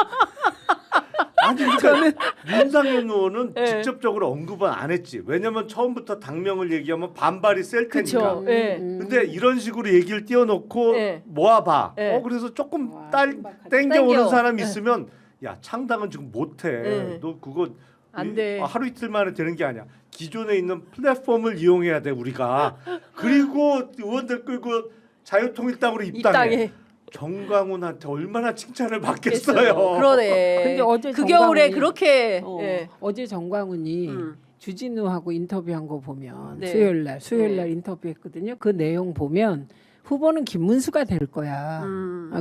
아니 그러니까 윤상현 의원은 예. 직접적으로 언급은 안 했지. 왜냐면 처음부터 당명을 얘기하면 반발이 셀 테니까. 그쵸. 예. 근데 이런 식으로 얘기를 띄워놓고 예. 모아봐. 예. 그래서 조금 와, 신박하다. 땡겨오는 땡겨. 사람이 예. 있으면 야 창당은 지금 못해. 예. 너 그거 안 돼. 하루 이틀 만에 되는 게 아니야. 기존에 있는 플랫폼을 이용해야 돼 우리가. 그리고 의원들 끌고 자유통일당으로 입당해. 정광훈한테 얼마나 칭찬을 받겠어요. 그러네. 근데 어제 그 겨울에 정광훈이- 그렇게 예. 어제 정광훈이 음. 주진우하고 인터뷰한 거 보면 네. 수요일 날 인터뷰했거든요. 그 내용 보면 후보는 김문수가 될 거야.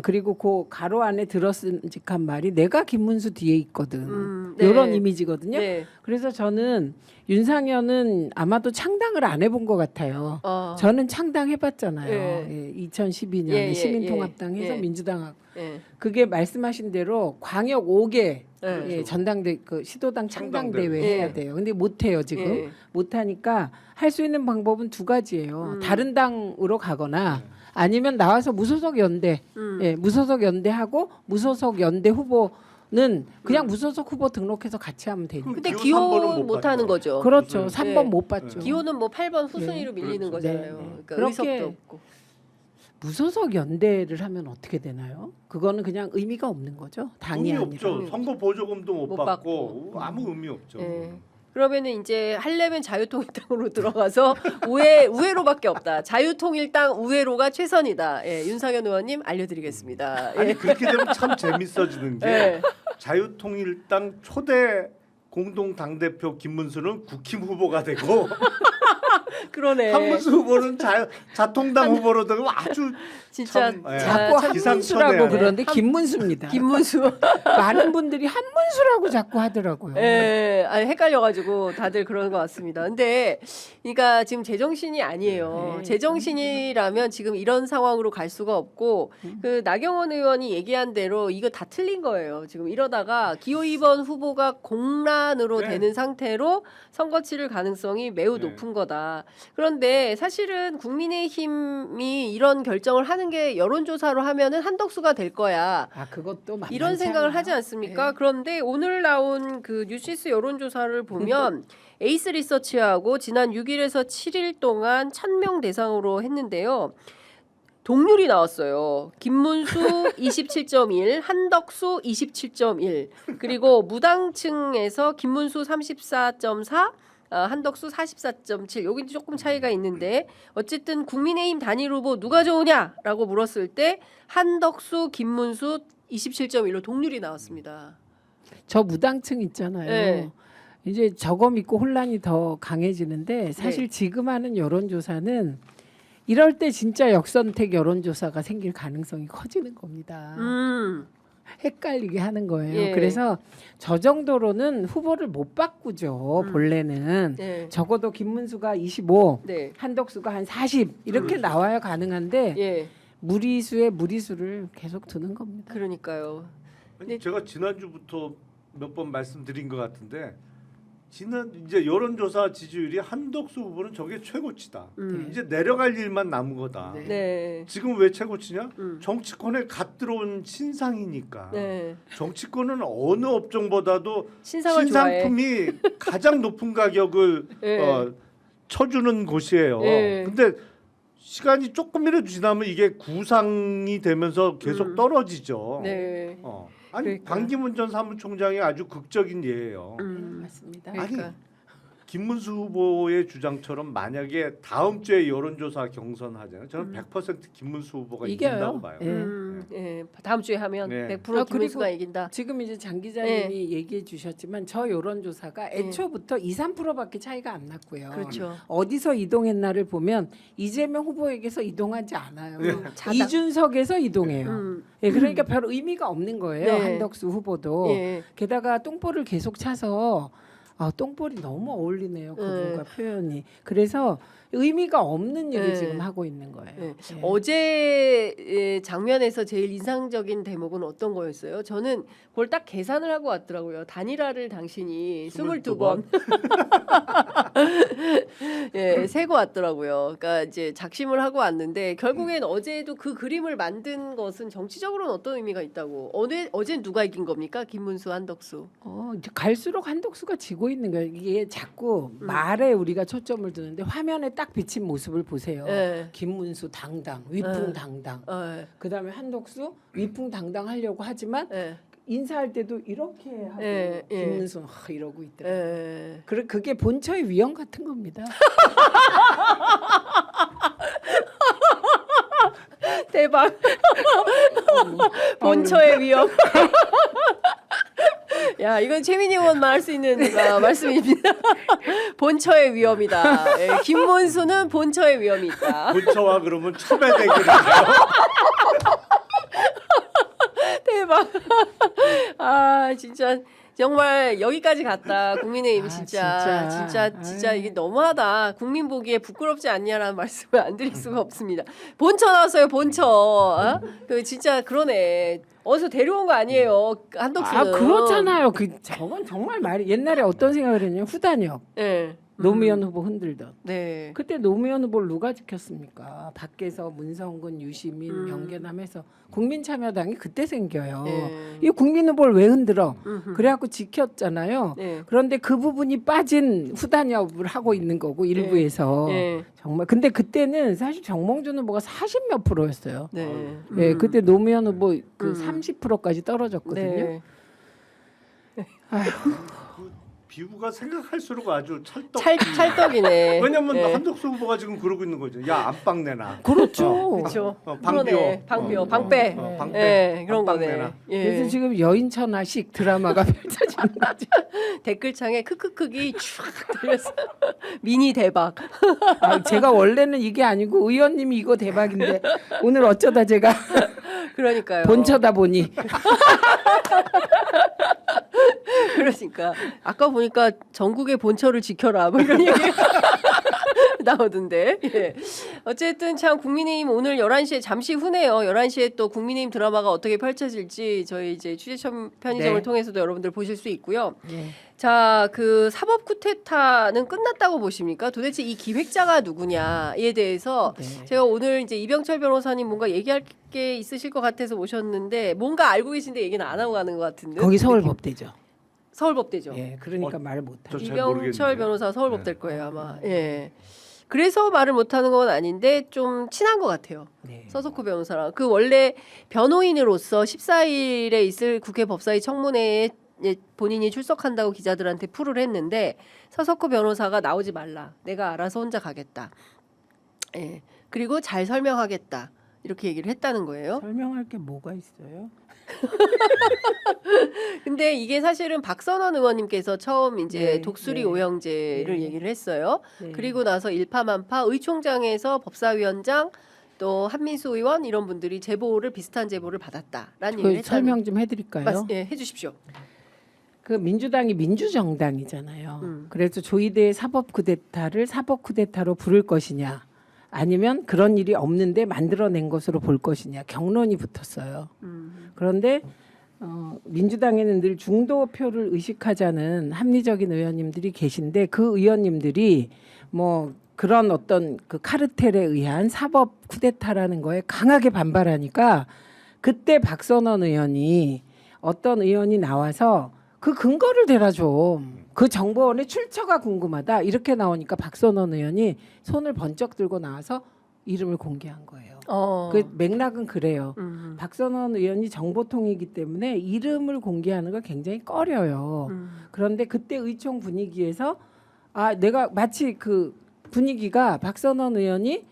그리고 그 가로 안에 들었음직한 말이 내가 김문수 뒤에 있거든. 네. 이런 이미지거든요. 네. 그래서 저는 윤상현은 아마도 창당을 안 해본 것 같아요. 저는 창당해봤잖아요. 예. 2012년에 예, 시민통합당 해서 예. 민주당하고 예. 그게 말씀하신 대로 광역 5개 예. 전당대 그 시도당 창당대회 창당대회. 해야 예. 돼요. 근데 못 해요 지금. 예. 못 하니까 할 수 있는 방법은 두 가지예요. 다른 당으로 가거나 아니면 나와서 무소속 연대, 무소속 연대하고 무소속 연대 후보는 그냥 무소속 후보 등록해서 같이 하면 되니까. 근데 기호 3번은 기호 못 못 하는 받죠. 거죠. 그렇죠. 무슨- 3번 예. 못 받죠. 기호는 뭐 8번 후순위로 밀리는 그렇죠. 거잖아요. 네, 네. 그러니까 그렇게 의석도 없고. 무소속 연대를 하면 어떻게 되나요? 그거는 그냥 의미가 없는 거죠. 당이 의미 아니라. 없죠. 선거 보조금도 못 못 받고 아무 의미 없죠. 예. 그러면은 이제 하려면 자유통일당으로 들어가서 우회로밖에 없다. 자유통일당 우회로가 최선이다. 예, 윤상현 의원님 알려드리겠습니다. 예. 아니 그렇게 되면 참 재밌어지는 게 예. 자유통일당 초대 공동 당 대표 김문수는 국힘 후보가 되고 그러네. 한문수 후보는 자통당 후보로 되고 아주 진짜 참, 예. 자꾸 참 기상천외 한문수라고 하네. 그러는데 김문수입니다. 김문수. 많은 분들이 한문수라고 자꾸 하더라고요. 예, 아니 헷갈려가지고 다들 그러는 것 같습니다. 근데, 그러니까 지금 제정신이 아니에요. 네. 제정신이라면 지금 이런 상황으로 갈 수가 없고, 그 나경원 의원이 얘기한 대로 이거 다 틀린 거예요. 지금 이러다가 기호 2번 후보가 공란으로 네. 되는 상태로 선거 치를 가능성이 매우 네. 높은 거다. 그런데 사실은 국민의힘이 이런 결정을 하는 게 여론조사로 하면은 한덕수가 될 거야. 그것도 만만치 이런 생각을 않아요. 하지 않습니까? 네. 그런데 오늘 나온 그 뉴시스 여론조사를 보면 에이스 리서치하고 지난 6일에서 7일 동안 1,000명 대상으로 했는데요. 동률이 나왔어요. 김문수 27.1, 한덕수 27.1, 그리고 무당층에서 김문수 34.4, 한덕수 44.7. 여기 조금 차이가 있는데 어쨌든 국민의힘 단일 후보 누가 좋으냐라고 물었을 때 한덕수, 김문수 27.1로 동률이 나왔습니다. 저 무당층 있잖아요. 네. 이제 저거 믿고 혼란이 더 강해지는데 사실 네. 지금 하는 여론조사는 이럴 때 진짜 역선택 여론조사가 생길 가능성이 커지는 겁니다. 헷갈리게 하는 거예요. 예. 그래서 저 정도로는 후보를 못 바꾸죠. 본래는 네. 적어도 김문수가 25, 네. 한덕수가 한 40 이렇게 그렇죠. 나와야 가능한데 예. 무리수에 무리수를 계속 두는 겁니다. 그러니까요. 아니, 제가 지난주부터 몇 번 말씀드린 것 같은데 이제 여론조사 지지율이 한덕수 후보는 저게 최고치다. 이제 내려갈 일만 남은 거다. 네. 네. 지금 왜 최고치냐? 음. 정치권에 갓 들어온 신상이니까. 네. 정치권은 어느 업종보다도 신상을 좋아해. 신상품이 가장 높은 가격을 네. 쳐주는 곳이에요. 네. 근데 시간이 조금이라도 지나면 이게 구상이 되면서 계속 떨어지죠. 네. 아니 그러니까. 반기문 전 사무총장이 아주 극적인 예예요. 맞습니다. 그러니까. 아니 김문수 후보의 주장처럼 만약에 다음 주에 여론조사 경선하잖아요. 저는 100% 김문수 후보가 이겨요. 이긴다고 봐요. 예. 예. 다음 주에 하면 네. 100% 아, 김문수가 그리고 이긴다. 지금 이제 장 기자님이 얘기해 주셨지만 저 여론조사가 애초부터 2, 3%밖에 차이가 안 났고요. 그렇죠. 어디서 이동했나를 보면 이재명 후보에게서 이동하지 않아요. 자당. 이준석에서 이동해요. 음. 예, 그러니까 별 의미가 없는 거예요. 네. 한덕수 후보도. 예. 게다가 똥볼을 계속 차서 똥볼이 너무 어울리네요. 그분과 표현이. 그래서 의미가 없는 일을 네. 지금 하고 있는 거예요. 네. 예. 어제 장면에서 제일 인상적인 대목은 어떤 거였어요? 저는 그걸 딱 계산을 하고 왔더라고요. 단일화를 당신이 22번 예, 세고 왔더라고요. 그러니까 이제 작심을 하고 왔는데 결국엔 어제도 그 그림을 만든 것은 정치적으로는 어떤 의미가 있다고. 어제 누가 이긴 겁니까? 김문수, 한덕수. 이제 갈수록 한덕수가 지고 있는 거예요. 이게 자꾸 말에 우리가 초점을 두는데 화면에 딱 비친 모습을 보세요. 예. 김문수 당당, 위풍당당. 예. 그다음에 한덕수 위풍당당 하려고 하지만 예. 인사할 때도 이렇게 하고 예, 예. 김문수 이러고 있더라고요. 예. 그게 본처의 위험 같은 겁니다. 대박. 본처의 위험. 야, 이건 최민희 의원만 할 수 있는 말씀입니다. 본처의 위험이다. 예, 김문수는 본처의 위험이 있다. 본처와 그러면 첩의 대결이죠. 대박. 아, 진짜 정말 여기까지 갔다. 국민의힘이 진짜. 진짜 이게 너무하다. 국민 보기에 부끄럽지 않냐라는 말씀을 안 드릴 수가 없습니다. 본처 나왔어요, 본처. 어? 그 진짜 그러네. 어디서 데려온 거 아니에요, 한덕수는. 그렇잖아요. 저건 정말 말이 옛날에 어떤 생각을 했냐면 후단협 네. 노무현 후보 흔들던. 네. 그때 노무현 후보를 누가 지켰습니까? 밖에서 문성근, 유시민, 명계남해서 국민참여당이 그때 생겨요. 네. 이 국민 후보를 왜 흔들어? 그래갖고 지켰잖아요. 네. 그런데 그 부분이 빠진 후단협을 하고 있는 거고 일부에서 네. 정말. 근데 그때는 사실 정몽준 후보가 40몇 %였어요. 네. 예, 그때 노무현 후보 30%까지 떨어졌거든요. 네. 그 비유가 생각할수록 아주 찰떡. 찰떡이네. 왜냐면 네. 한덕수 후보가 지금 그러고 있는 거죠. 야 안방 내놔. 그렇죠. 그렇죠. 방비호. 그러네. 방비호, 방빼. 방빼. 예, 그런 안방 거네. 내놔. 예. 그래서 지금 여인천하식 드라마가 펼쳐지는 거죠. 댓글창에 크크크기 쫙 들렸어. 미니 대박. 제가 원래는 이게 아니고 의원님이 이거 대박인데 오늘 어쩌다 제가 그러니까요. 본처다 보니 그러니까 아까 보니까 전국의 본처를 지켜라 뭐 이런 얘기 나오던데. 예. 어쨌든 참 국민의힘 오늘 11시에 잠시 후네요. 11시에 또 국민의힘 드라마가 어떻게 펼쳐질지 저희 이제 취재 편의점을 네. 통해서도 여러분들 보실 수 있고요. 네. 자, 그 사법 쿠데타는 끝났다고 보십니까? 도대체 이 기획자가 누구냐에 대해서 네. 제가 오늘 이제 이병철 변호사님 뭔가 얘기할 게 있으실 것 같아서 모셨는데 뭔가 알고 계신데 얘기는 안 하고 가는 것 같은데. 거기 서울법대죠. 서울법대죠. 예, 그러니까 말을 못하죠. 잘 이병철 모르겠는데. 변호사 서울법대일 거예요 아마. 예. 그래서 말을 못하는 건 아닌데 좀 친한 것 같아요. 네. 서석호 변호사랑. 그 원래 변호인으로서 14일에 있을 국회 법사위 청문회에 본인이 출석한다고 기자들한테 풀을 했는데 서석호 변호사가 나오지 말라. 내가 알아서 혼자 가겠다. 예. 그리고 잘 설명하겠다. 이렇게 얘기를 했다는 거예요. 설명할 게 뭐가 있어요? 근데 이게 사실은 박선원 의원님께서 처음 이제 네, 독수리 네. 오형제를 네. 얘기를 했어요. 네. 그리고 나서 일파만파 의총장에서 법사위원장 또 한민수 의원 이런 분들이 제보를 비슷한 제보를 받았다라는 그 얘기를 했다는 설명 좀 해드릴까요? 예, 해주십시오. 그 민주당이 민주정당이잖아요. 그래서 조이대의 사법 쿠데타를 사법 쿠데타로 부를 것이냐, 아니면 그런 일이 없는데 만들어낸 것으로 볼 것이냐 경론이 붙었어요. 그런데 민주당에는 늘 중도표를 의식하자는 합리적인 의원님들이 계신데 그 의원님들이 뭐 그런 어떤 그 카르텔에 의한 사법 쿠데타라는 거에 강하게 반발하니까 그때 박선원 의원이 어떤 의원이 나와서 그 근거를 대라 좀. 그 정보원의 출처가 궁금하다. 이렇게 나오니까 박선원 의원이 손을 번쩍 들고 나와서 이름을 공개한 거예요. 그 맥락은 그래요. 박선원 의원이 정보통이기 때문에 이름을 공개하는 걸 굉장히 꺼려요. 그런데 그때 의총 분위기에서 내가 마치 그 분위기가 박선원 의원이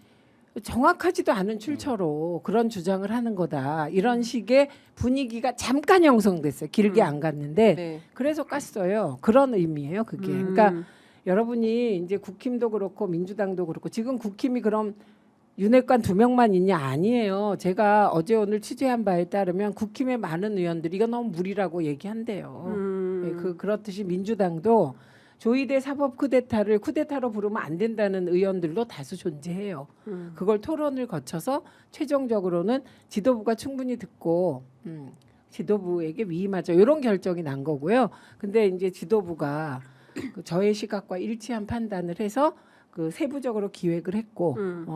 정확하지도 않은 출처로 그런 주장을 하는 거다. 이런 식의 분위기가 잠깐 형성됐어요. 길게 안 갔는데 네. 그래서 깠어요. 그런 의미예요. 그게. 그러니까 여러분이 이제 국힘도 그렇고 민주당도 그렇고 지금 국힘이 그럼 윤핵관 2명만 있냐? 아니에요. 제가 어제 오늘 취재한 바에 따르면 국힘의 많은 의원들이 이거 너무 무리라고 얘기한대요. 네, 그렇듯이 민주당도 조이대 사법 쿠데타를 쿠데타로 부르면 안 된다는 의원들도 다수 존재해요. 그걸 토론을 거쳐서 최종적으로는 지도부가 충분히 듣고 지도부에게 위임하자 이런 결정이 난 거고요. 근데 이제 지도부가 그 저의 시각과 일치한 판단을 해서 그 세부적으로 기획을 했고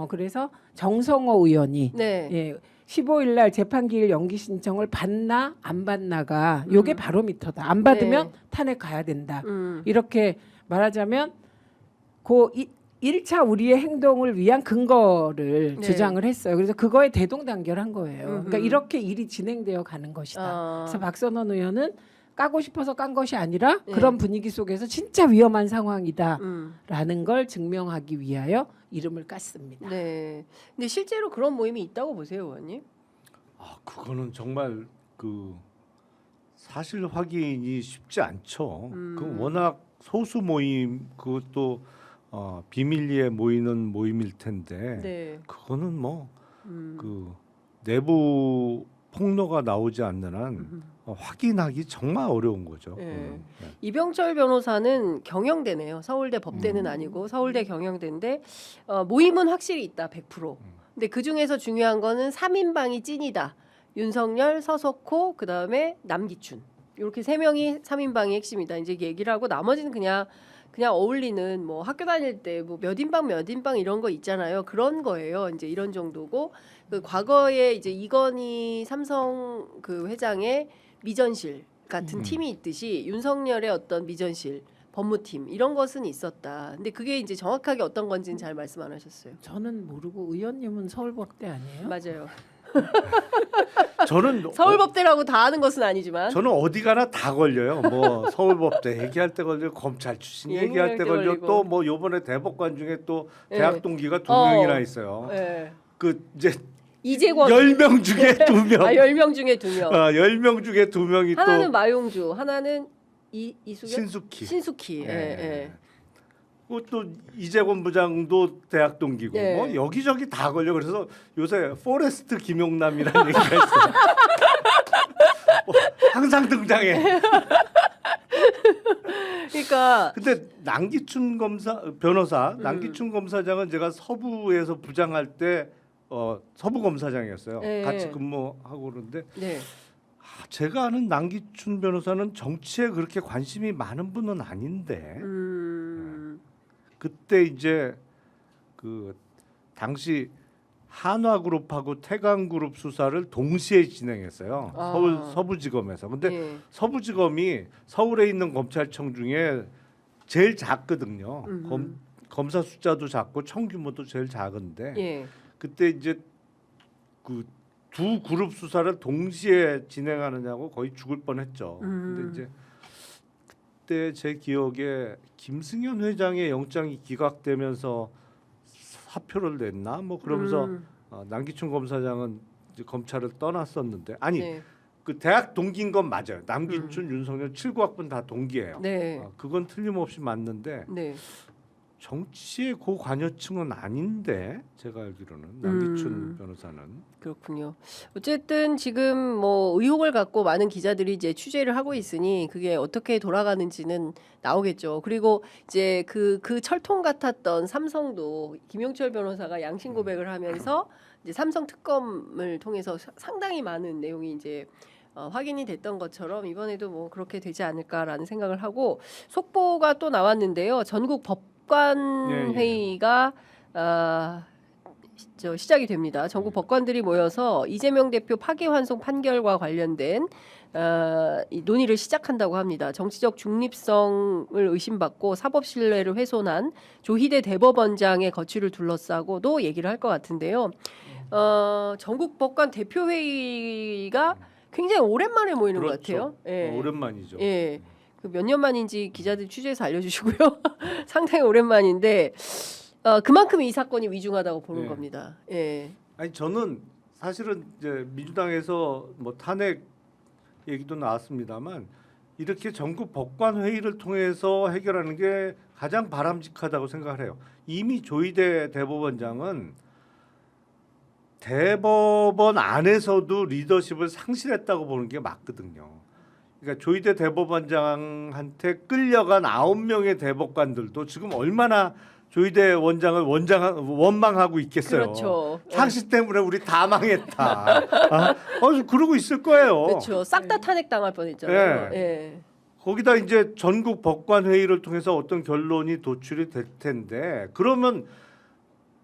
그래서 정성호 의원이 네. 예, 15일 날 재판기일 연기 신청을 받나 안 받나가 요게 바로미터다. 안 받으면 네. 탄핵 가야 된다. 이렇게 말하자면 그 1차 우리의 행동을 위한 근거를 네. 주장을 했어요. 그래서 그거에 대동단결한 거예요. 그러니까 이렇게 일이 진행되어 가는 것이다. 그래서 박선원 의원은 까고 싶어서 깐 것이 아니라 네. 그런 분위기 속에서 진짜 위험한 상황이다라는 걸 증명하기 위하여 이름을 깠습니다. 네. 근데 실제로 그런 모임이 있다고 보세요, 의원님? 그거는 정말 그 사실 확인이 쉽지 않죠. 그 워낙 소수 모임 그것도 비밀리에 모이는 모임일 텐데 네. 그거는 뭐 그 내부 폭로가 나오지 않는 한 확인하기 정말 어려운 거죠. 네. 네. 이병철 변호사는 경영대네요. 서울대 법대는 아니고 서울대 경영대인데 모임은 확실히 있다. 100%. 근데 그 중에서 중요한 거는 3인방이 찐이다. 윤석열, 서석호, 그다음에 남기춘. 이렇게 3명이 3인방이 핵심이다. 이제 얘기를 하고 나머지는 그냥 어울리는 뭐 학교 다닐 때 뭐 몇 인방 이런 거 있잖아요. 그런 거예요. 이제 이런 정도고 그 과거에 이제 이건희 삼성 그 회장의 미전실 같은 팀이 있듯이 윤석열의 어떤 미전실 법무팀 이런 것은 있었다. 근데 그게 이제 정확하게 어떤 건지는 잘 말씀 안 하셨어요. 저는 모르고 의원님은 서울법대 아니에요? 맞아요. 저는 서울법대라고 다 아는 것은 아니지만 저는 어디 가나 다 걸려요. 뭐 서울법대 얘기할 때 걸려, 검찰 출신 얘기할 때 걸려, 걸리고. 또 뭐 요번에 대법관 중에 또 네. 대학 동기가 2명이나 있어요. 네. 그 이제 이재권 10명 중에 2명. 10명 중에 2명. 10명 중에 2명이 하나는 또 마용주, 하나는 이수경 신숙희. 예, 예. 그것도 이재권 부장도 대학 동기고 네. 뭐 여기저기 다 걸려. 그래서 요새 포레스트 김용남이라는 얘기가 있어요. 항상 등장해. 그러니까 근데 남기춘 남기춘 검사장은 제가 서부에서 부장할 때 서부 검사장이었어요. 네. 같이 근무하고 그러는데 네. 제가 아는 남기춘 변호사는 정치에 그렇게 관심이 많은 분은 아닌데 그때 이제 그 당시 한화그룹하고 태광그룹 수사를 동시에 진행했어요. 서부지검에서. 근데 예. 서부지검이 서울에 있는 검찰청 중에 제일 작거든요. 검사 숫자도 작고 청 규모도 제일 작은데 예. 그때 이제 그 두 그룹 수사를 동시에 진행하느냐고 거의 죽을 뻔했죠. 근데 이제 그때 제 기억에 김승현 회장의 영장이 기각되면서 사표를 냈나 뭐 그러면서 남기춘 검사장은 이제 검찰을 떠났었는데 아니 네. 그 대학 동기인 건 맞아요. 남기춘, 윤석열 79학번 다 동기예요. 네. 그건 틀림없이 맞는데 네. 정치의 고관여층은 아닌데 제가 알기로는 남기춘 변호사는 그렇군요. 어쨌든 지금 뭐 의혹을 갖고 많은 기자들이 이제 취재를 하고 있으니 그게 어떻게 돌아가는지는 나오겠죠. 그리고 이제 그 철통 같았던 삼성도 김용철 변호사가 양심 고백을 하면서 이제 삼성 특검을 통해서 상당히 많은 내용이 이제 확인이 됐던 것처럼 이번에도 뭐 그렇게 되지 않을까라는 생각을 하고 속보가 또 나왔는데요. 전국 법관 예, 예. 회의가 시작이 됩니다. 전국 법관들이 모여서 이재명 대표 파기환송 판결과 관련된 이 논의를 시작한다고 합니다. 정치적 중립성을 의심받고 사법 신뢰를 훼손한 조희대 대법원장의 거취를 둘러싸고도 얘기를 할 것 같은데요. 전국 법관 대표 회의가 굉장히 오랜만에 모이는 것 그렇죠. 같아요. 예. 오랜만이죠. 예. 그 몇 년 만인지 기자들 취재해서 알려주시고요. 상당히 오랜만인데 그만큼 이 사건이 위중하다고 보는 예. 겁니다. 예. 아니 저는 사실은 이제 민주당에서 뭐 탄핵 얘기도 나왔습니다만 이렇게 전국 법관 회의를 통해서 해결하는 게 가장 바람직하다고 생각을 해요. 이미 조희대 대법원장은 대법원 안에서도 리더십을 상실했다고 보는 게 맞거든요. 그러니까 조희대 대법원장한테 끌려간 9명의 대법관들도 지금 얼마나 조희대 원장을 원망하고 있겠어요. 그렇죠. 당신 때문에 우리 다 망했다. 그러고 있을 거예요. 그렇죠. 싹 다 탄핵 당할 뻔했잖아요. 예. 예. 거기다 이제 전국 법관 회의를 통해서 어떤 결론이 도출이 될 텐데 그러면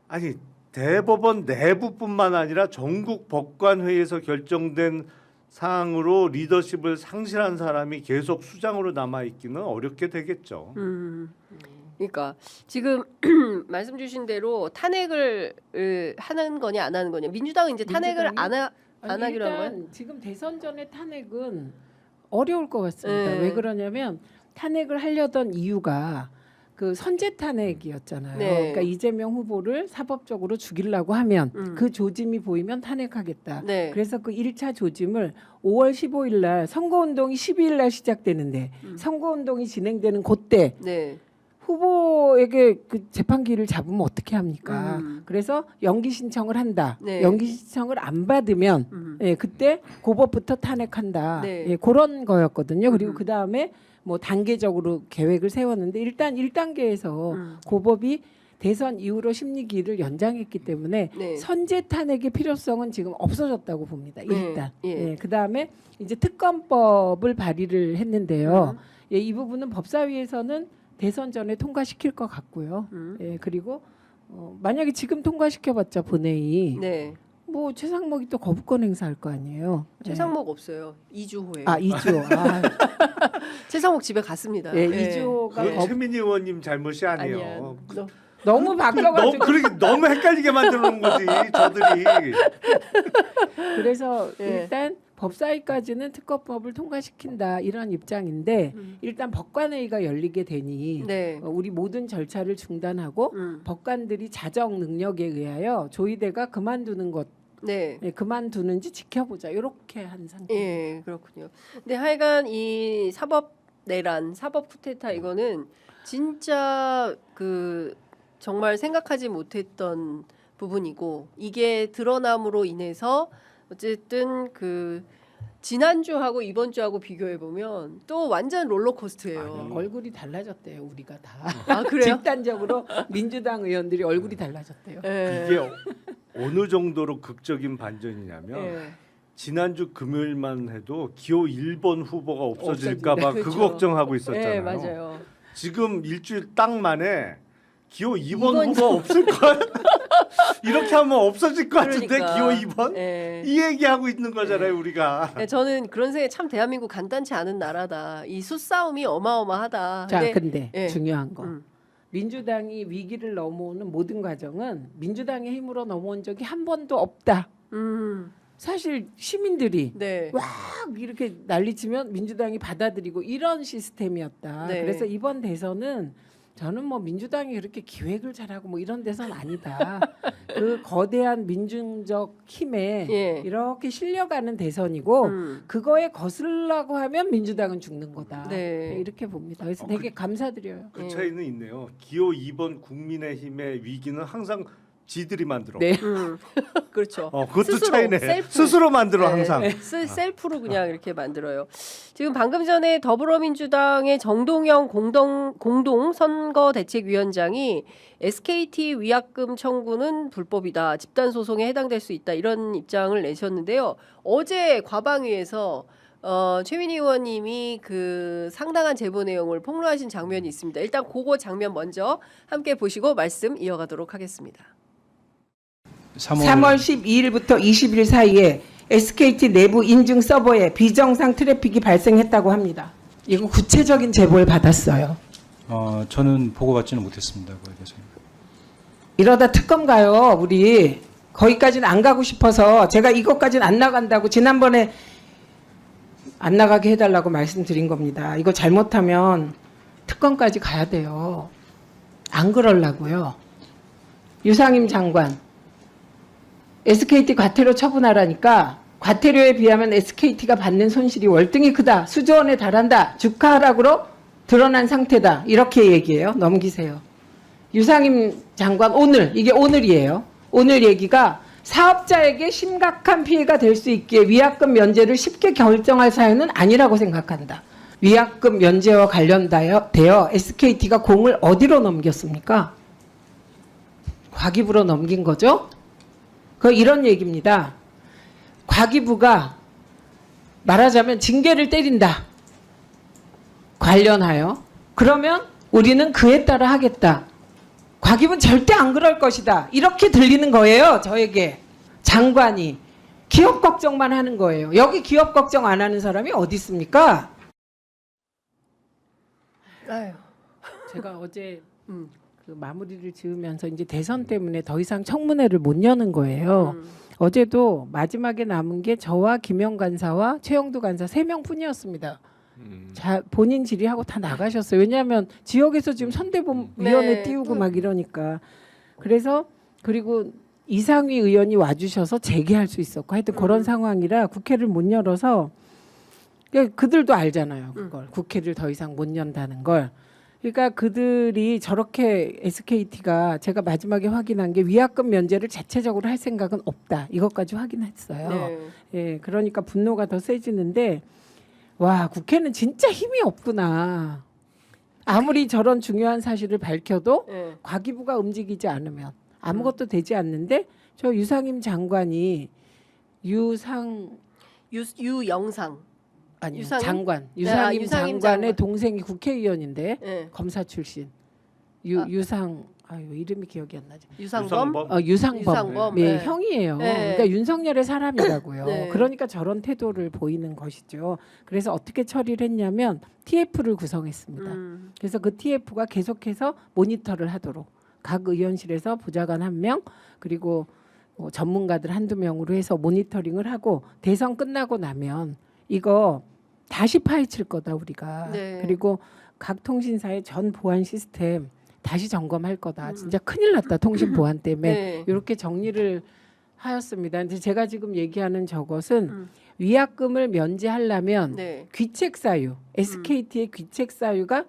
아니 대법원 내부뿐만 아니라 전국 법관 회의에서 결정된 사항으로 리더십을 상실한 사람이 계속 수장으로 남아 있기는 어렵게 되겠죠. 그러니까 지금 말씀 주신 대로 탄핵을 하는 거냐 안 하는 거냐. 민주당은 이제 탄핵을 안 하기로 한 거예요? 일단 지금 대선 전에 탄핵은 어려울 것 같습니다. 네. 왜 그러냐면 탄핵을 하려던 이유가 그 선제 탄핵이었잖아요. 네. 그러니까 이재명 후보를 사법적으로 죽이려고 하면 그 조짐이 보이면 탄핵하겠다. 네. 그래서 그 1차 조짐을 5월 15일 날 선거운동이 12일 날 시작되는데 선거운동이 진행되는 그때 네. 후보에게 그 재판기를 잡으면 어떻게 합니까? 그래서 연기 신청을 한다. 네. 연기 신청을 안 받으면 예, 그때 고법부터 탄핵한다. 네. 예, 그런 거였거든요. 그리고 그 다음에 뭐 단계적으로 계획을 세웠는데 일단 1단계에서 고법이 대선 이후로 심리기일을 연장했기 때문에 네. 선제 탄핵의 필요성은 지금 없어졌다고 봅니다. 네. 일단. 예. 예, 그다음에 이제 특검법을 발의를 했는데요. 예, 이 부분은 법사위에서는 대선 전에 통과시킬 것 같고요. 예, 그리고 만약에 지금 통과시켜봤자 본회의 네. 뭐 최상목이 또 거부권 행사할 거 아니에요. 최상목 없어요. 2주 후에. 아 2조. 아, 최상목 집에 갔습니다. 예, 예. 2조가 그건 최민희 의원님 잘못이 아니에요. 아니야. 너무 바뀌어가지고 너무 헷갈리게 만들어 놓은 거지 저들이. 그래서 예. 일단 법사위까지는 특검법을 통과시킨다 이런 입장인데 일단 법관회의가 열리게 되니 네. 우리 모든 절차를 중단하고 법관들이 자정 능력에 의하여 조희대가 그만두는 것 네. 예, 그만두는지 지켜보자 이렇게 한 상태. 예, 그렇군요. 근데 하여간 이 사법 내란, 사법 쿠데타 이거는 진짜 그 정말 생각하지 못했던 부분이고 이게 드러남으로 인해서 어쨌든 그 지난주하고 이번 주하고 비교해 보면 또 완전 롤러코스터예요. 얼굴이 달라졌대요 우리가 다. 아 그래요? 집단적으로 민주당 의원들이 얼굴이 달라졌대요. 예. 이게 어느 정도로 극적인 반전이냐면 예. 지난주 금요일만 해도 기호 1번 후보가 없어질까봐 없어진다. 그 그렇죠. 걱정하고 있었잖아요. 예, 맞아요. 지금 일주일 딱 만에 기호 2번 이번 후보 없을 걸 이렇게 하면 없어질 것 같은데 그러니까. 기호 2번 예. 이 얘기하고 있는 거잖아요 우리가. 네, 저는 그런 생각에 참 대한민국 간단치 않은 나라다. 이 수싸움이 어마어마하다. 자, 근데 예. 중요한 거. 음. 민주당이 위기를 넘어오는 모든 과정은 민주당의 힘으로 넘어온 적이 한 번도 없다. 사실 시민들이 네. 막 이렇게 난리치면 민주당이 받아들이고 이런 시스템이었다. 네. 그래서 이번 대선은 저는 뭐 민주당이 그렇게 기획을 잘하고 뭐 이런 데서는 아니다. 그 거대한 민중적 힘에 예. 이렇게 실려가는 대선이고 그거에 거슬라고 하면 민주당은 죽는 거다. 네. 이렇게 봅니다. 그래서 되게 감사드려요. 그 예. 차이는 있네요. 기호 2번 국민의힘의 위기는 항상 지들이 만들어. 네. 그렇죠. 그것도 스스로, 차이네. 셀프. 스스로 만들어 네, 항상. 셀프로 그냥 이렇게 만들어요. 지금 방금 전에 더불어민주당의 정동영 공동 선거대책위원장이 SKT 위약금 청구는 불법이다, 집단 소송에 해당될 수 있다 이런 입장을 내셨는데요. 어제 과방위에서 최민희 의원님이 그 상당한 제보 내용을 폭로하신 장면이 있습니다. 일단 그거 장면 먼저 함께 보시고 말씀 이어가도록 하겠습니다. 3월 12일부터 20일 사이에 SKT 내부 인증 서버에 비정상 트래픽이 발생했다고 합니다. 이거 구체적인 제보를 받았어요. 저는 보고받지는 못했습니다. 그거에 대해서. 이러다 특검 가요. 우리 거기까지는 안 가고 싶어서 제가 이것까지는 안 나간다고 지난번에 안 나가게 해달라고 말씀드린 겁니다. 이거 잘못하면 특검까지 가야 돼요. 안 그러려고요. 유상임 장관 SKT 과태료 처분하라니까 과태료에 비하면 SKT가 받는 손실이 월등히 크다. 수조원에 달한다. 주가 하락으로 드러난 상태다. 이렇게 얘기해요. 넘기세요. 유상임 장관 오늘, 이게 오늘이에요. 오늘 얘기가 사업자에게 심각한 피해가 될 수 있기에 위약금 면제를 쉽게 결정할 사유는 아니라고 생각한다. 위약금 면제와 관련되어 SKT가 공을 어디로 넘겼습니까? 과기부로 넘긴 거죠? 이런 얘기입니다. 과기부가 말하자면 징계를 때린다. 관련하여. 그러면 우리는 그에 따라 하겠다. 과기부는 절대 안 그럴 것이다. 이렇게 들리는 거예요. 저에게. 장관이. 기업 걱정만 하는 거예요. 여기 기업 걱정 안 하는 사람이 어디 있습니까? 아유. 제가 어제 그 마무리를 지으면서 이제 대선 때문에 더 이상 청문회를 못 여는 거예요. 어제도 마지막에 남은 게 저와 김영 간사와 최영두 간사 3명뿐이었습니다. 자, 본인 질의하고 다 나가셨어요. 왜냐하면 지역에서 지금 선대위원회 네. 띄우고 막 이러니까. 그래서 그리고 이상위 의원이 와주셔서 재개할 수 있었고 하여튼 그런 상황이라 국회를 못 열어서 그러니까 그들도 알잖아요. 그걸. 국회를 더 이상 못 연다는 걸. 그러니까 그들이 저렇게 SKT가 제가 마지막에 확인한 게 위약금 면제를 자체적으로 할 생각은 없다. 이것까지 확인했어요. 네. 예, 그러니까 분노가 더 세지는데 와, 국회는 진짜 힘이 없구나. 아무리 저런 중요한 사실을 밝혀도 네. 과기부가 움직이지 않으면 아무것도 되지 않는데 저 유상임 장관이 유상임 유상임? 장관 네, 유상임 유상임 장관의 장관. 동생이 국회의원인데 네. 검사 출신 이름이 기억이 안 나죠. 유상범. 유상범. 네, 네. 형이에요. 네. 그러니까 윤석열의 사람이라고요. 네. 그러니까 저런 태도를 보이는 것이죠. 그래서 어떻게 처리를 했냐면 TF를 구성했습니다. 그래서 그 TF가 계속해서 모니터를 하도록 각 의원실에서 보좌관 1명 그리고 뭐 전문가들 한두 명으로 해서 모니터링을 하고 대선 끝나고 나면 이거 다시 파헤칠 거다 우리가. 네. 그리고 각 통신사의 전 보안 시스템 다시 점검할 거다. 진짜 큰일 났다. 통신 보안 때문에. 네. 이렇게 정리를 하였습니다. 근데 제가 지금 얘기하는 저것은 위약금을 면제하려면 네. 귀책 사유, SKT의 귀책 사유가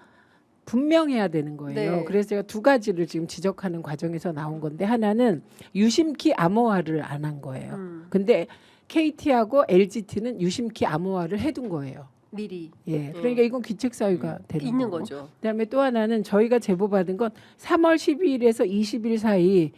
분명해야 되는 거예요. 네. 그래서 제가 두 가지를 지금 지적하는 과정에서 나온 건데 하나는 유심키 암호화를 안 한 거예요. 근데 KT하고 LGT는 유심키 암호화를 해둔 거예요. 미리 예, 그러니까 이건 귀책 사유가 되는 있는 거고. 거죠. 그다음에 또 하나는 저희가 제보 받은 건 3월 12일에서 20일 사이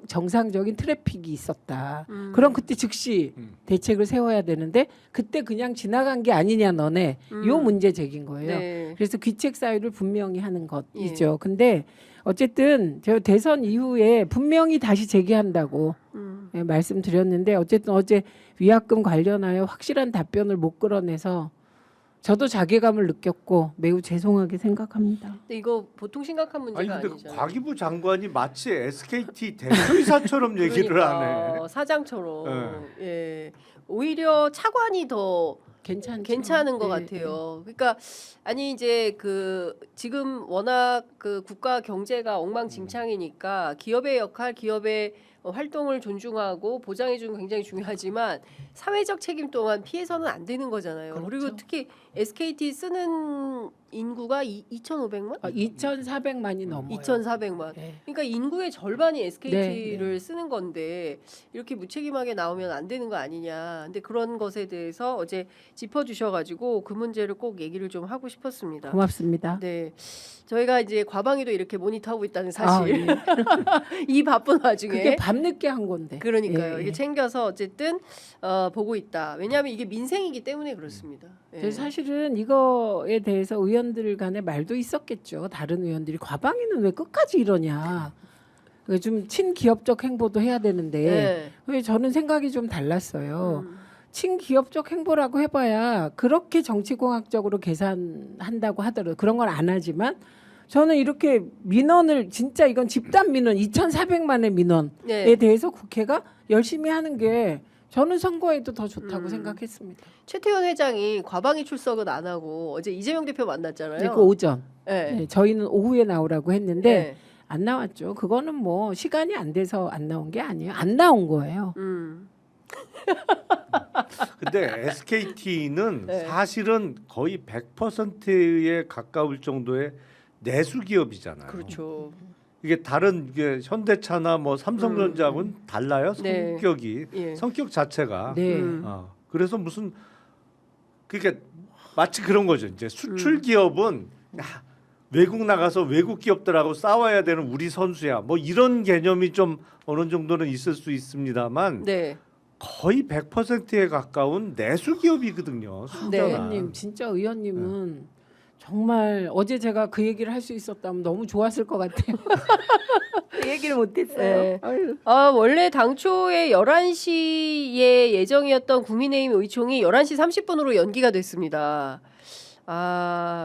정상적인 트래픽이 있었다. 그럼 그때 즉시 대책을 세워야 되는데 그때 그냥 지나간 게 아니냐 너네. 요 문제 제기인 거예요. 네. 그래서 귀책 사유를 분명히 하는 것이죠. 근데 어쨌든 저 대선 이후에 분명히 다시 제기한다고 예, 말씀드렸는데 어쨌든 어제 위약금 관련하여 확실한 답변을 못 끌어내서 저도 자괴감을 느꼈고 매우 죄송하게 생각합니다. 근데 이거 보통 심각한 아니 문제가 근데 아니잖아요. 과기부 장관이 마치 SKT 대표이사처럼 얘기를 그러니까, 하네. 사장처럼. 예. 오히려 차관이 더 괜찮은 것 같아요. 그러니까 아니 이제 그 지금 워낙 그 국가 경제가 엉망진창이니까 기업의 역할, 기업의 활동을 존중하고 보장해주는 건 굉장히 중요하지만 사회적 책임 또한 피해서는 안 되는 거잖아요. 그렇죠. 그리고 특히 SKT 쓰는 인구가 2,500만? 2,400만이 넘어요. 2,400만. 네. 그러니까 인구의 절반이 SKT를 네. 쓰는 건데 이렇게 무책임하게 나오면 안 되는 거 아니냐. 근데 그런 것에 대해서 어제 짚어주셔가지고 그 문제를 꼭 얘기를 좀 하고 싶었습니다. 고맙습니다. 네, 저희가 이제 과방위도 이렇게 모니터하고 있다는 사실. 예. 이 바쁜 와중에. 그게 밤늦게 한 건데. 그러니까요. 예, 이게 예. 챙겨서 어쨌든 보고 있다. 왜냐하면 이게 민생이기 때문에 그렇습니다. 예. 그래서 사실은 이거에 대해서 의원들 간에 말도 있었겠죠. 다른 의원들이 과방위는 왜 끝까지 이러냐. 좀 친기업적 행보도 해야 되는데 예. 왜 저는 생각이 좀 달랐어요. 음. 친기업적 행보라고 해봐야 그렇게 정치공학적으로 계산한다고 하더라도 그런 건 안 하지만 저는 이렇게 민원을 진짜 이건 집단 민원 2,400만의 민원에 네. 대해서 국회가 열심히 하는 게 저는 선거에도 더 좋다고 생각했습니다. 최태원 회장이 과방위 출석은 안 하고 어제 이재명 대표 만났잖아요. 네, 그 오전. 네. 네, 저희는 오후에 나오라고 했는데 네. 안 나왔죠. 그거는 뭐 시간이 안 돼서 안 나온 게 아니에요. 안 나온 거예요. 근데 SKT는 네. 사실은 거의 100%에 가까울 정도의 내수 기업이잖아요. 그렇죠. 이게 다른 이게 현대차나 뭐 삼성전자하고는 달라요. 네. 성격이 예. 성격 자체가. 네. 그래서 무슨 그러니까 마치 그런 거죠. 이제 수출 기업은 야, 외국 나가서 외국 기업들하고 싸워야 되는 우리 선수야. 뭐 이런 개념이 좀 어느 정도는 있을 수 있습니다만 네. 거의 100%에 가까운 내수 기업이거든요. 네. 순전한. 의원님 진짜 의원님은 정말 어제 제가 그 얘기를 할 수 있었다면 너무 좋았을 것 같아요. 그 얘기를 못했어요. 네. 아유. 원래 당초에 11시에 예정이었던 국민의힘 의총이 11시 30분으로 연기가 됐습니다.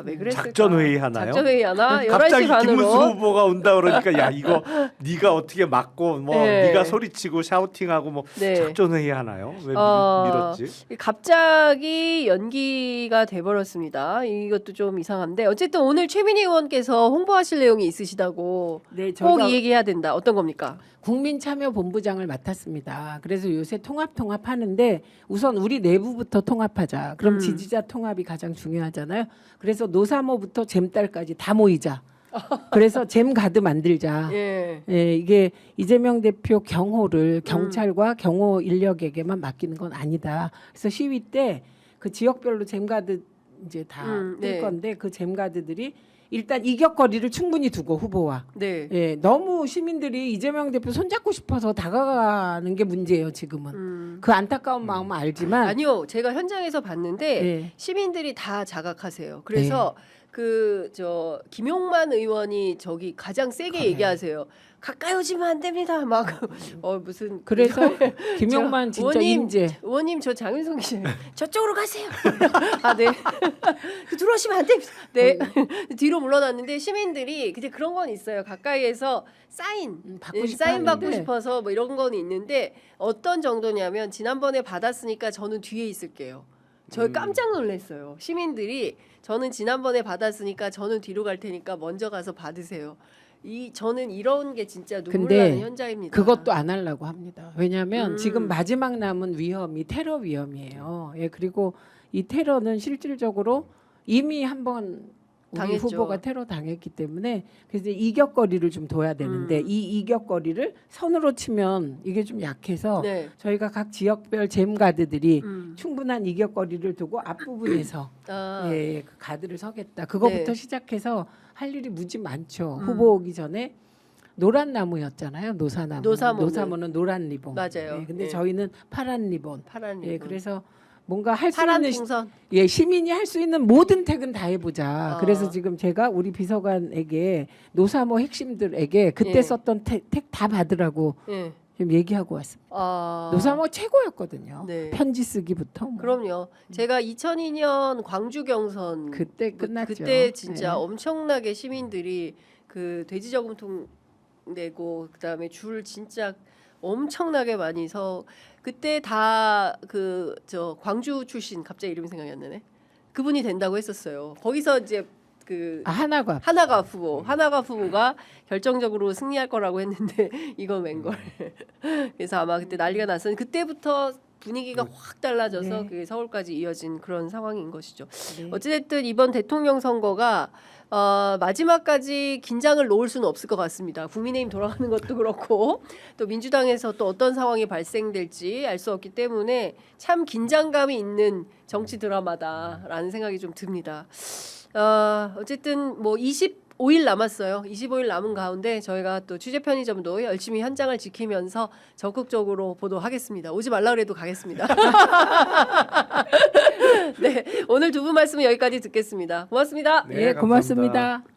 왜 그랬을까? 작전 회의 하나요? 작전 회의 하나? 11시 갑자기 김문수 반으로. 후보가 온다 그러니까 야 이거 네가 어떻게 막고 뭐 네. 네가 소리치고 샤우팅하고 뭐 네. 작전 회의 하나요? 왜 밀었지? 갑자기 연기가 돼버렸습니다. 이것도 좀 이상한데 어쨌든 오늘 최민희 의원께서 홍보하실 내용이 있으시다고 네, 꼭 저희가 이 얘기해야 된다. 어떤 겁니까? 국민참여본부장을 맡았습니다. 그래서 요새 통합하는데 우선 우리 내부부터 통합하자. 그럼 지지자 통합이 가장 중요하잖아요. 그래서 노사모부터 잼딸까지 다 모이자. 그래서 잼가드 만들자. 예. 예, 이게 이재명 대표 경호를 경찰과 경호 인력에게만 맡기는 건 아니다. 그래서 시위 때 그 지역별로 잼가드 이제 다 뜰 네. 건데 그 잼가드들이 일단 이격거리를 충분히 두고 후보와 네. 예, 너무 시민들이 이재명 대표 손잡고 싶어서 다가가는 게 문제예요 지금은. 그 안타까운 마음은 알지만 아니요, 제가 현장에서 봤는데 예. 시민들이 다 자각하세요. 그래서 그 저 김용만 의원이 저기 가장 세게 그래. 얘기하세요. 가까이 오시면 안 됩니다. 막 무슨 그래서 김용만 저 진짜 인재. 의원님 저 장윤성 기자 저쪽으로 가세요. 네. 들어오시면 안 됩니다. 네. 뒤로 물러났는데 시민들이 근데 그런 건 있어요. 가까이에서 사인 받고 싶어 사인 받고 하는데. 싶어서 뭐 이런 건 있는데 어떤 정도냐면 지난번에 받았으니까 저는 뒤에 있을게요. 저 깜짝 놀랐어요. 시민들이 저는 지난번에 받았으니까 저는 뒤로 갈 테니까 먼저 가서 받으세요. 저는 이런 게 진짜 눈물 근데 나는 현장입니다. 그것도 안 하려고 합니다. 왜냐하면 음. 지금 마지막 남은 위험이 테러 위험이에요. 예, 그리고 이 테러는 실질적으로 이미 한번 우리 당했죠. 후보가 테러 당했기 때문에 그래서 이격거리를 좀 둬야 되는데 이 이격거리를 선으로 치면 이게 좀 약해서 네. 저희가 각 지역별 잼가드들이 음. 충분한 이격거리를 두고 앞부분에서 아, 예, 그 가드를 서겠다. 그거부터 네. 시작해서 할 일이 무지 많죠. 후보 오기 전에 노란 나무였잖아요. 노사나무. 노사모는. 노란 리본. 맞아요. 예, 근데 예. 저희는 파란 리본. 파란 예, 리본. 그래서 뭔가 할 수 파란 있는 풍선. 예, 시민이 할 수 있는 모든 택은 다 해보자. 아. 그래서 지금 제가 우리 비서관에게 노사모 핵심들에게 그때 예. 썼던 택 다 받으라고 예. 지금 얘기하고 왔습니다. 노사모 최고였거든요. 네. 편지 쓰기부터. 뭐. 그럼요. 제가 2002년 광주 경선 그때 끝났죠. 그때 진짜 예. 엄청나게 시민들이 그 돼지 저금통 내고 그다음에 줄 진짜 엄청나게 많이 그때 다 그 저 광주 출신 갑자기 이름이 생각이 안 나네. 그분이 된다고 했었어요. 거기서 이제 그 하나가 하나가 후보가 결정적으로 승리할 거라고 했는데 이건 웬걸. 그래서 아마 그때 난리가 났었는데 그때부터 분위기가 확 달라져서 네. 그게 서울까지 이어진 그런 상황인 것이죠. 네. 어찌됐든 이번 대통령 선거가 마지막까지 긴장을 놓을 수는 없을 것 같습니다. 국민의힘 돌아가는 것도 그렇고 또 민주당에서 또 어떤 상황이 발생될지 알 수 없기 때문에 참 긴장감이 있는 정치 드라마다라는 생각이 좀 듭니다. 어쨌든 뭐 25일 남았어요. 25일 남은 가운데 저희가 또 취재 편의점도 열심히 현장을 지키면서 적극적으로 보도하겠습니다. 오지 말라 그래도 가겠습니다. 네, 오늘 두 분 말씀은 여기까지 듣겠습니다. 고맙습니다. 네, 예, 감사합니다. 고맙습니다.